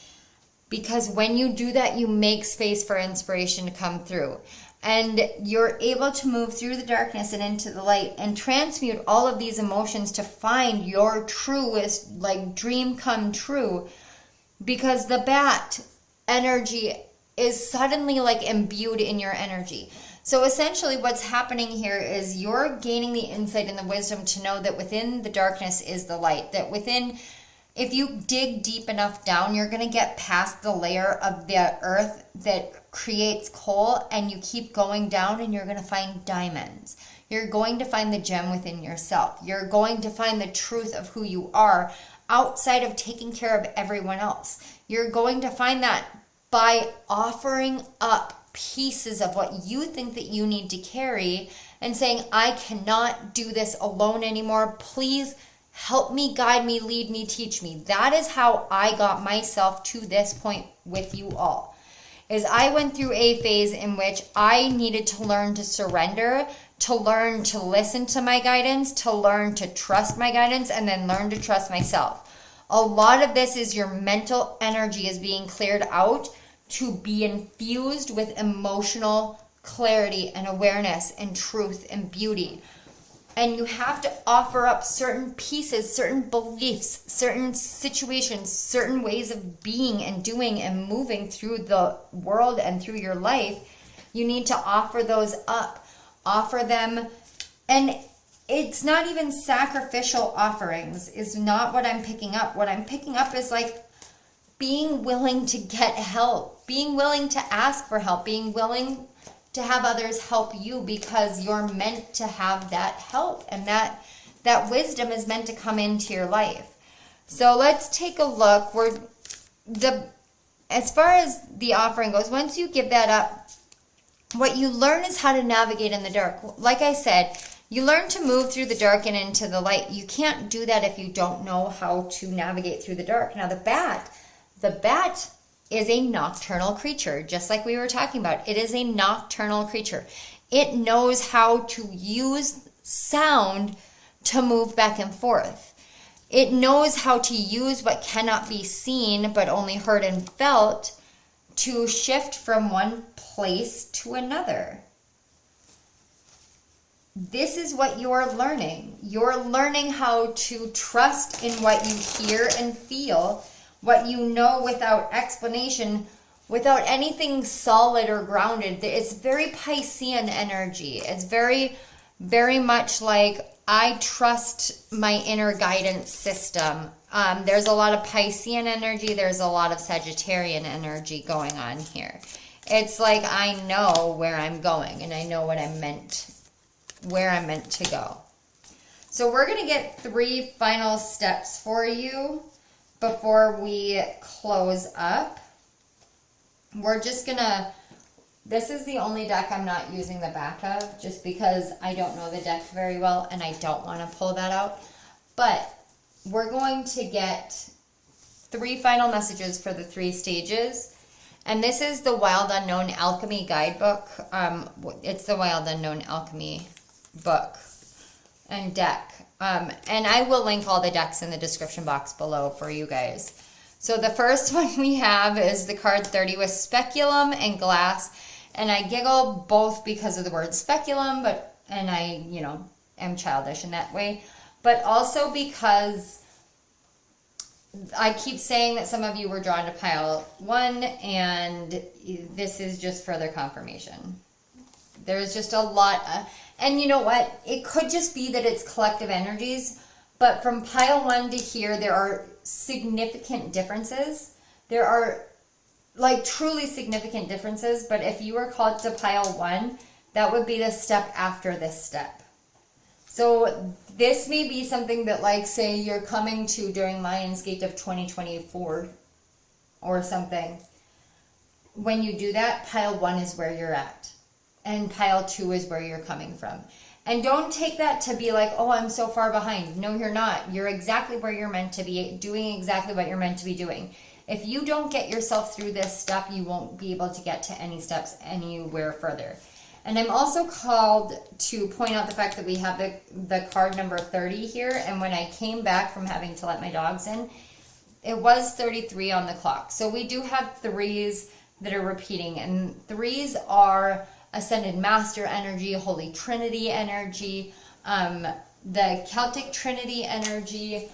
Because when you do that, you make space for inspiration to come through. And you're able to move through the darkness and into the light and transmute all of these emotions to find your truest, like, dream come true. Because the bat energy is suddenly like imbued in your energy. So essentially what's happening here is you're gaining the insight and the wisdom to know that within the darkness is the light. That within, if you dig deep enough down, you're going to get past the layer of the earth that creates coal, and you keep going down and you're going to find diamonds. You're going to find the gem within yourself. You're going to find the truth of who you are outside of taking care of everyone else. You're going to find that by offering up pieces of what you think that you need to carry and saying, I cannot do this alone anymore. Please help me, guide me, lead me, teach me. That is how I got myself to this point with you all. Is I went through a phase in which I needed to learn to surrender, to learn to listen to my guidance, to learn to trust my guidance, and then learn to trust myself. A lot of this is your mental energy is being cleared out to be infused with emotional clarity and awareness and truth and beauty. And you have to offer up certain pieces, certain beliefs, certain situations, certain ways of being and doing and moving through the world and through your life. You need to offer those up. Offer them. And it's not even sacrificial offerings is not what I'm picking up. What I'm picking up is like being willing to get help, being willing to ask for help, being willing to have others help you because you're meant to have that help, and that wisdom is meant to come into your life. So let's take a look. As far as the offering goes, once you give that up, what you learn is how to navigate in the dark. Like I said, you learn to move through the dark and into the light. You can't do that if you don't know how to navigate through the dark. Now the bat is a nocturnal creature, just like we were talking about. It is a nocturnal creature. It knows how to use sound to move back and forth. It knows how to use what cannot be seen but only heard and felt to shift from one place to another. This is what you're learning. You're learning how to trust in what you hear and feel, what you know without explanation, without anything solid or grounded. It's very Piscean energy. It's very, very much like I trust my inner guidance system. There's a lot of Piscean energy. There's a lot of Sagittarian energy going on here. It's like I know where I'm going and I know what where I'm meant to go. So we're going to get 3 final steps for you before we close up. We're just gonna, this is the only deck I'm not using the back of, just because I don't know the deck very well and I don't want to pull that out. But we're going to get 3 final messages for the 3 stages. And this is the Wild Unknown Alchemy guidebook. It's the Wild Unknown Alchemy book and deck. And I will link all the decks in the description box below for you guys. So the first one we have is the card 30 with speculum and glass. And I giggle both because of the word speculum, and I, am childish in that way. But also because I keep saying that some of you were drawn to pile 1, and this is just further confirmation. There's just a lot and you know what? It could just be that it's collective energies, but from pile 1 to here, there are significant differences. There are like truly significant differences, but if you were called to pile 1, that would be the step after this step. So this may be something that, like, say you're coming to during Lionsgate of 2024 or something. when you do that, pile 1 is where you're at. And pile 2 is where you're coming from. And don't take that to be like, oh, I'm so far behind. No, you're not. You're exactly where you're meant to be, doing exactly what you're meant to be doing. If you don't get yourself through this step, you won't be able to get to any steps anywhere further. And I'm also called to point out the fact that we have the card number 30 here. And when I came back from having to let my dogs in, it was 33 on the clock. So we do have 3s that are repeating. And 3s are Ascended Master energy, Holy Trinity energy, the Celtic Trinity energy,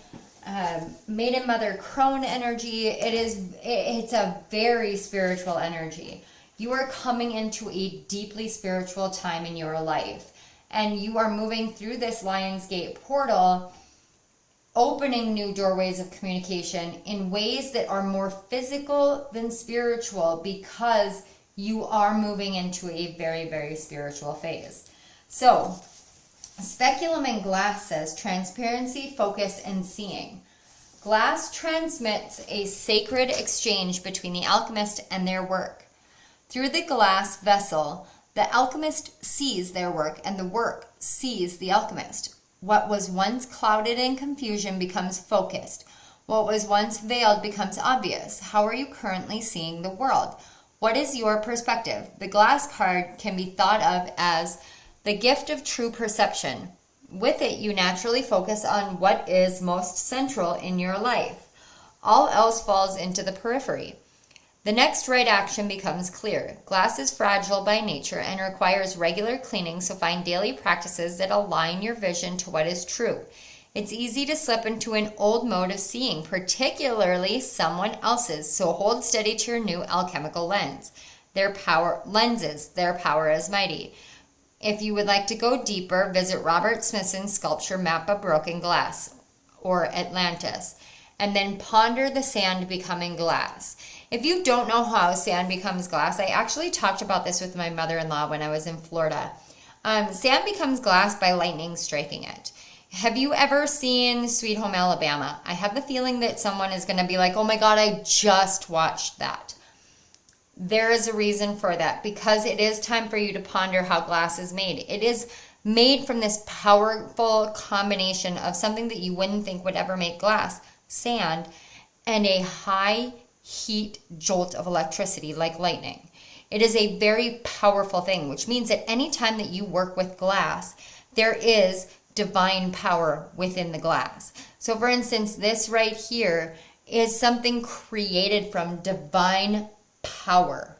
Maiden Mother Crone energy. It's a very spiritual energy. You are coming into a deeply spiritual time in your life, and you are moving through this Lionsgate portal, opening new doorways of communication in ways that are more physical than spiritual, because you are moving into a very, very spiritual phase. So, Speculum in glass says transparency, focus, and seeing. Glass transmits a sacred exchange between the alchemist and their work. Through the glass vessel, the alchemist sees their work, and the work sees the alchemist. What was once clouded in confusion becomes focused. What was once veiled becomes obvious. How are you currently seeing the world? What is your perspective? The glass card can be thought of as the gift of true perception. With it, you naturally focus on what is most central in your life. All else falls into the periphery. The next right action becomes clear. Glass is fragile by nature and requires regular cleaning, so find daily practices that align your vision to what is true. It's easy to slip into an old mode of seeing, particularly someone else's, so hold steady to your new alchemical lens. Their power is mighty. If you would like to go deeper, visit Robert Smithson's sculpture Map of Broken Glass, or Atlantis, and then ponder the sand becoming glass. If you don't know how sand becomes glass, I actually talked about this with my mother-in-law when I was in Florida. Sand becomes glass by lightning striking it. Have you ever seen Sweet Home Alabama? I have the feeling that someone is going to be like, oh my God, I just watched that. There is a reason for that, because it is time for you to ponder how glass is made. It is made from this powerful combination of something that you wouldn't think would ever make glass, sand, and a high heat jolt of electricity like lightning. It is a very powerful thing, which means that any time that you work with glass, there is divine power within the glass. So for instance, this right here is something created from divine power.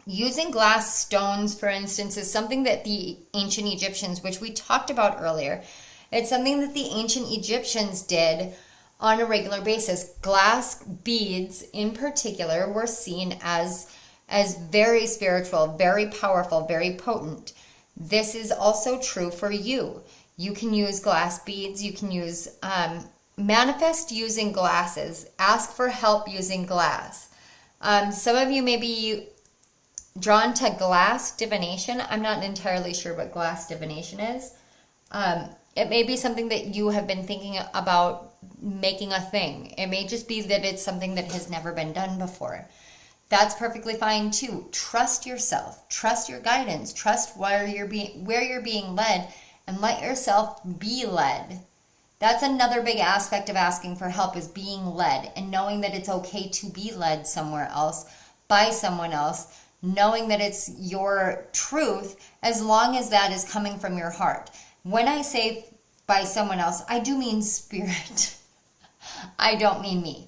Using glass stones, for instance, is something that the ancient Egyptians, which we talked about earlier, it's something that the ancient Egyptians did on a regular basis. Glass beads in particular were seen as very spiritual, very powerful, very potent. This is also true for you. You can use glass beads. You can use manifest using glasses. Ask for help using glass. Some of you may be drawn to glass divination. I'm not entirely sure what glass divination is. It may be something that you have been thinking about making a thing. It may just be that it's something that has never been done before. That's perfectly fine too. Trust yourself. Trust your guidance. Trust where you're being led, and let yourself be led. That's another big aspect of asking for help, is being led, and knowing that it's okay to be led somewhere else by someone else, knowing that it's your truth as long as that is coming from your heart. When I say by someone else, I do mean spirit. I don't mean me.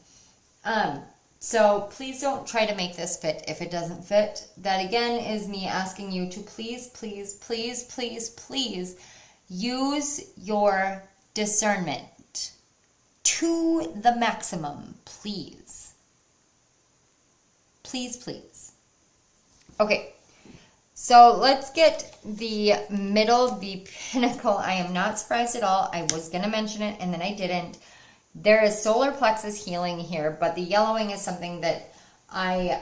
So please don't try to make this fit if it doesn't fit. That again is me asking you to please, please, please, please, please use your discernment to the maximum, please. Please, please. Okay, so let's get the middle, the pinnacle. I am not surprised at all. I was going to mention it and then I didn't. There is solar plexus healing here, but the yellowing is something that I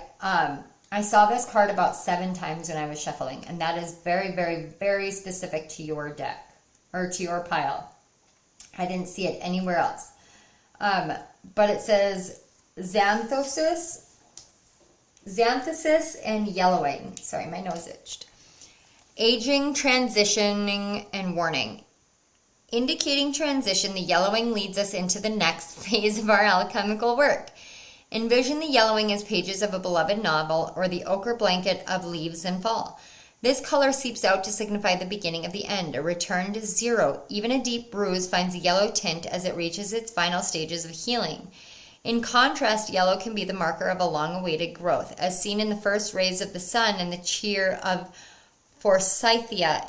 saw this card about 7 times when I was shuffling, and that is very, very, very specific to your deck or to your pile. I didn't see it anywhere else. But it says Xanthosis, xanthesis and yellowing. Sorry, my nose itched. Aging, transitioning, and warning. Indicating transition, the yellowing leads us into the next phase of our alchemical work. Envision the yellowing as pages of a beloved novel or the ochre blanket of leaves in fall. This color seeps out to signify the beginning of the end, a return to zero. Even a deep bruise finds a yellow tint as it reaches its final stages of healing. In contrast, yellow can be the marker of a long-awaited growth, as seen in the first rays of the sun and the cheer of forsythia?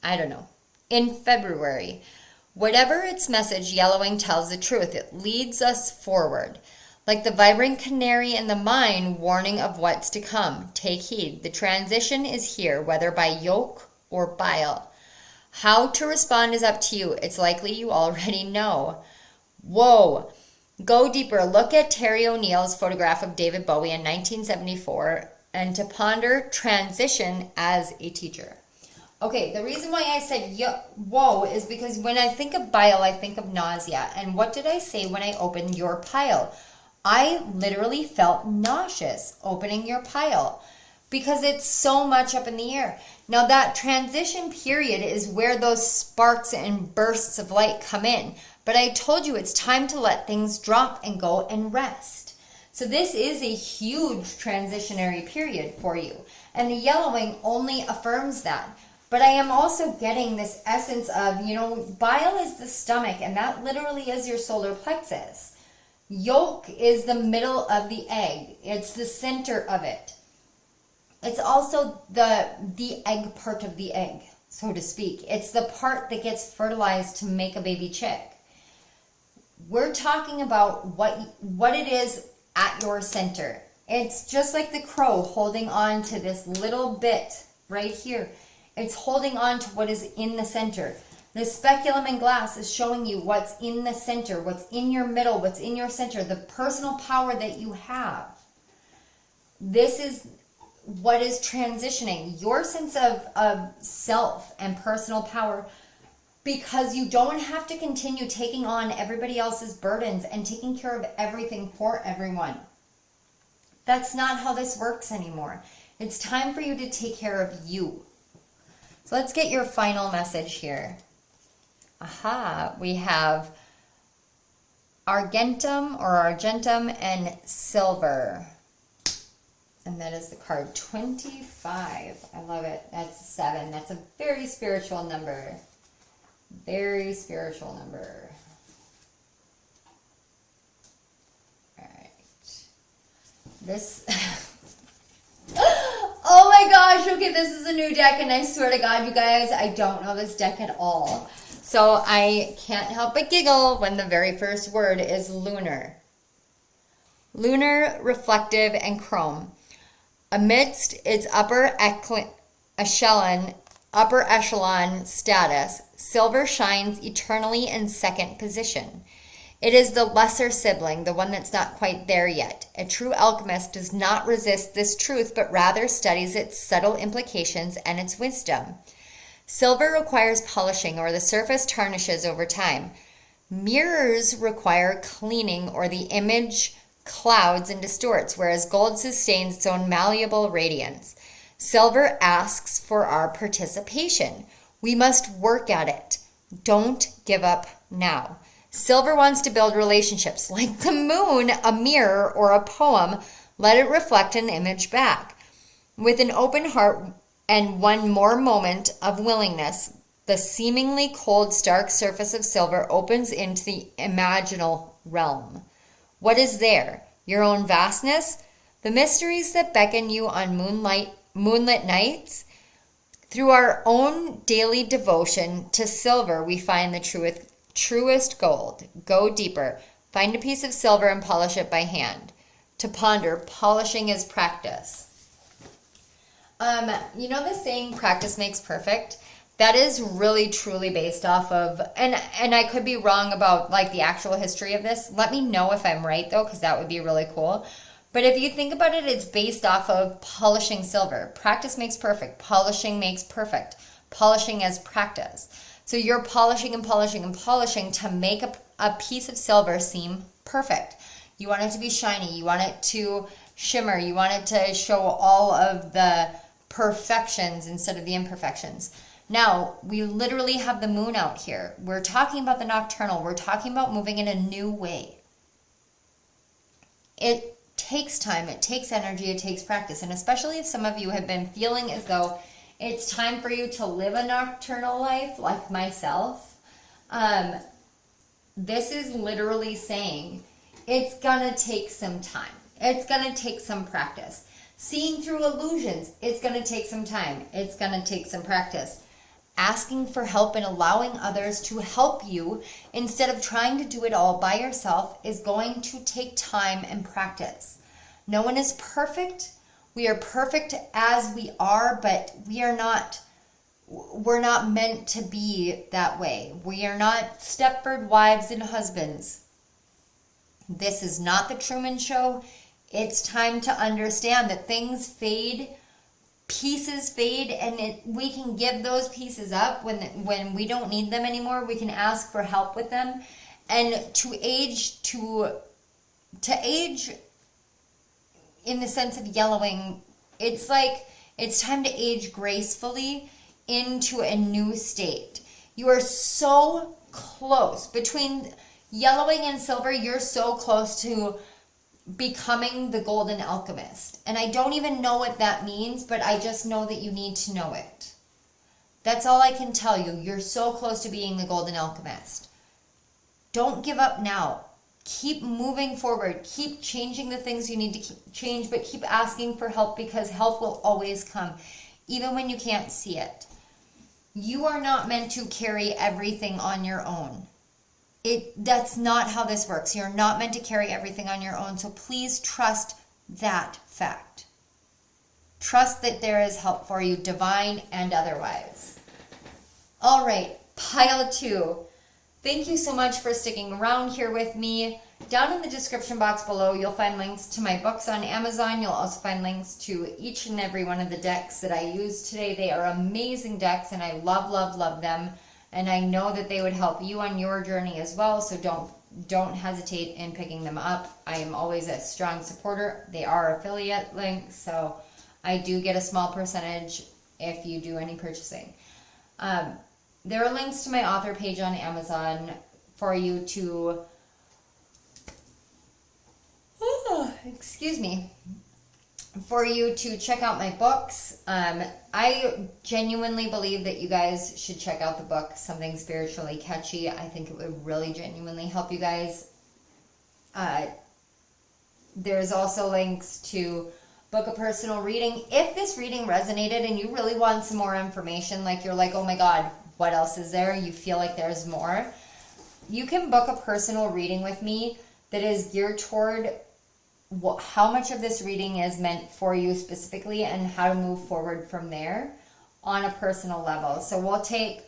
I don't know. In February. Whatever its message, yellowing tells the truth. It leads us forward. Like the vibrant canary in the mine, warning of what's to come. Take heed. The transition is here, whether by yoke or bile. How to respond is up to you. It's likely you already know. Whoa. Go deeper. Look at Terry O'Neill's photograph of David Bowie in 1974 and to ponder transition as a teacher. Okay, the reason why I said whoa is because when I think of bile, I think of nausea. And what did I say when I opened your pile? I literally felt nauseous opening your pile because it's so much up in the air. Now that transition period is where those sparks and bursts of light come in. But I told you it's time to let things drop and go and rest. So this is a huge transitionary period for you. And the yellowing only affirms that. But I am also getting this essence of, bile is the stomach, and that literally is your solar plexus. Yolk is the middle of the egg. It's the center of it. It's also the egg part of the egg, so to speak. It's the part that gets fertilized to make a baby chick. We're talking about what it is at your center. It's just like the crow holding on to this little bit right here. It's holding on to what is in the center. The speculum in glass is showing you what's in the center, what's in your middle, what's in your center, the personal power that you have. This is what is transitioning, your sense of self and personal power, because you don't have to continue taking on everybody else's burdens and taking care of everything for everyone. That's not how this works anymore. It's time for you to take care of you. So let's get your final message here. We have argentum and silver. And that is the card 25. I love it. That's 7. That's a very spiritual number. Very spiritual number. All right. This... Oh my gosh, okay, this is a new deck, and I swear to God, you guys, I don't know this deck at all. So I can't help but giggle when the very first word is lunar. Lunar, reflective, and chrome. Amidst its upper echelon status, silver shines eternally in second position. It is the lesser sibling, the one that's not quite there yet. A true alchemist does not resist this truth, but rather studies its subtle implications and its wisdom. Silver requires polishing, or the surface tarnishes over time. Mirrors require cleaning, or the image clouds and distorts, whereas gold sustains its own malleable radiance. Silver asks for our participation. We must work at it. Don't give up now. Silver wants to build relationships. Like the moon, a mirror, or a poem, let it reflect an image back. With an open heart and one more moment of willingness, the seemingly cold, stark surface of silver opens into the imaginal realm. What is there? Your own vastness? The mysteries that beckon you on moonlit nights? Through our own daily devotion to silver, we find the truest gold. Go deeper. Find a piece of silver and polish it by hand. To ponder, polishing is practice. The saying, practice makes perfect? That is really truly based off of, and I could be wrong about like the actual history of this. Let me know if I'm right though, because that would be really cool. But if you think about it, it's based off of polishing silver. Practice makes perfect. Polishing makes perfect. Polishing as practice. So you're polishing and polishing and polishing to make a piece of silver seem perfect. You want it to be shiny. You want it to shimmer. You want it to show all of the perfections instead of the imperfections. Now, we literally have the moon out here. We're talking about the nocturnal. We're talking about moving in a new way. It takes time, it takes energy, it takes practice. And especially if some of you have been feeling as though it's time for you to live a nocturnal life, like myself, this is literally saying it's gonna take some time. It's gonna take some practice. Seeing through illusions, it's gonna take some time. It's gonna take some practice. Asking for help and allowing others to help you instead of trying to do it all by yourself is going to take time and practice. No one is perfect. We are perfect as we are, but we're not meant to be that way. We are not Stepford wives and husbands. This is not the Truman Show. It's time to understand that things fade, pieces fade, and we can give those pieces up when we don't need them anymore. We can ask for help with them. And to age in the sense of yellowing, it's like it's time to age gracefully into a new state. You are so close. Between yellowing and silver, you're so close to becoming the golden alchemist. And I don't even know what that means, but I just know that you need to know it. That's all I can tell you. You're so close to being the golden alchemist. Don't give up now. Keep moving forward. Keep changing the things you need to change, but keep asking for help, because help will always come, even when you can't see it. You are not meant to carry everything on your own. That's not how this works. You're not meant to carry everything on your own, so please trust that fact. Trust that there is help for you, divine and otherwise. All right, pile 2. Thank you so much for sticking around here with me. Down in the description box below, you'll find links to my books on Amazon. You'll also find links to each and every one of the decks that I used today. They are amazing decks, and I love, love, love them. And I know that they would help you on your journey as well, so don't hesitate in picking them up. I am always a strong supporter. They are affiliate links, so I do get a small percentage if you do any purchasing. There are links to my author page on Amazon for you to, for you to check out my books. I genuinely believe that you guys should check out the book, Something Spiritually Catchy. I think it would really genuinely help you guys. There's also links to book a personal reading. If this reading resonated and you really want some more information, like you're like, oh my God, what else is there? You feel like there's more. You can book a personal reading with me that is geared toward how much of this reading is meant for you specifically and how to move forward from there on a personal level. So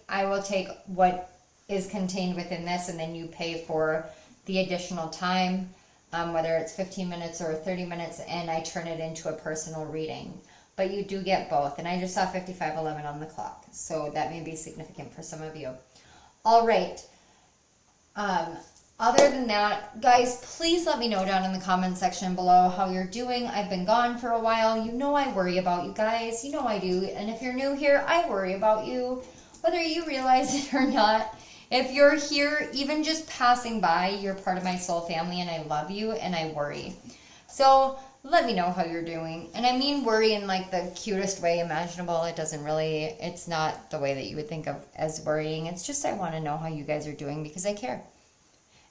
I will take what is contained within this, and then you pay for the additional time, whether it's 15 minutes or 30 minutes, and I turn it into a personal reading. But you do get both. And I just saw 55:11 on the clock, so that may be significant for some of you. All right. Other than that, guys, please let me know down in the comment section below how you're doing. I've been gone for a while. You know I worry about you guys. You know I do. And if you're new here, I worry about you, whether you realize it or not. If you're here, even just passing by, you're part of my soul family, and I love you, and I worry. So let me know how you're doing. And I mean worry in like the cutest way imaginable. It's not the way that you would think of as worrying. It's just I want to know how you guys are doing because I care.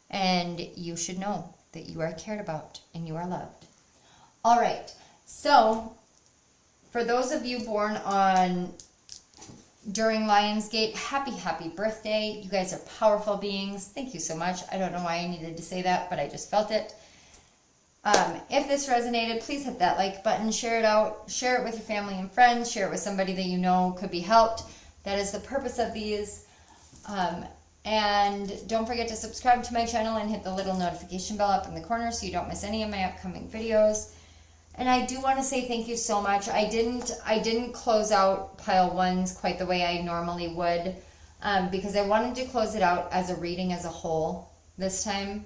And you should know that you are cared about and you are loved. All right. So for those of you born during Lionsgate, happy birthday. You guys are powerful beings. Thank you so much. I don't know why I needed to say that, but I just felt it. If this resonated, please hit that like button, share it out, share it with your family and friends, share it with somebody that you know could be helped. That is the purpose of these. And don't forget to subscribe to my channel and hit the little notification bell up in the corner so you don't miss any of my upcoming videos. And I do want to say thank you so much. I didn't close out pile 1s quite the way I normally would, because I wanted to close it out as a reading as a whole this time.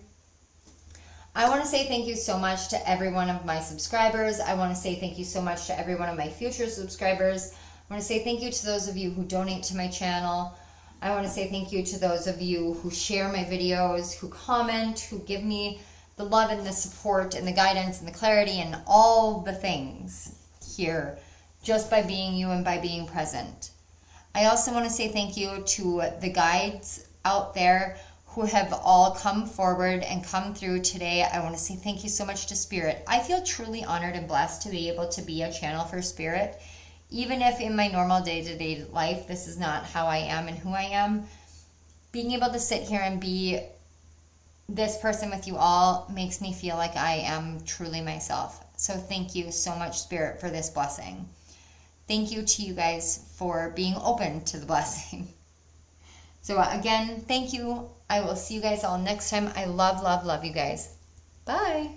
I want to say thank you so much to every one of my subscribers. I want to say thank you so much to every one of my future subscribers. I want to say thank you to those of you who donate to my channel. I want to say thank you to those of you who share my videos, who comment, who give me the love and the support and the guidance and the clarity and all the things here just by being you and by being present. I also want to say thank you to the guides out there who have all come forward and come through today. I want to say thank you so much to Spirit. I feel truly honored and blessed to be able to be a channel for Spirit. Even if in my normal day-to-day life, this is not how I am and who I am, being able to sit here and be this person with you all makes me feel like I am truly myself. So thank you so much, Spirit, for this blessing. Thank you to you guys for being open to the blessing. So again, thank you. I will see you guys all next time. I love, love, love you guys. Bye.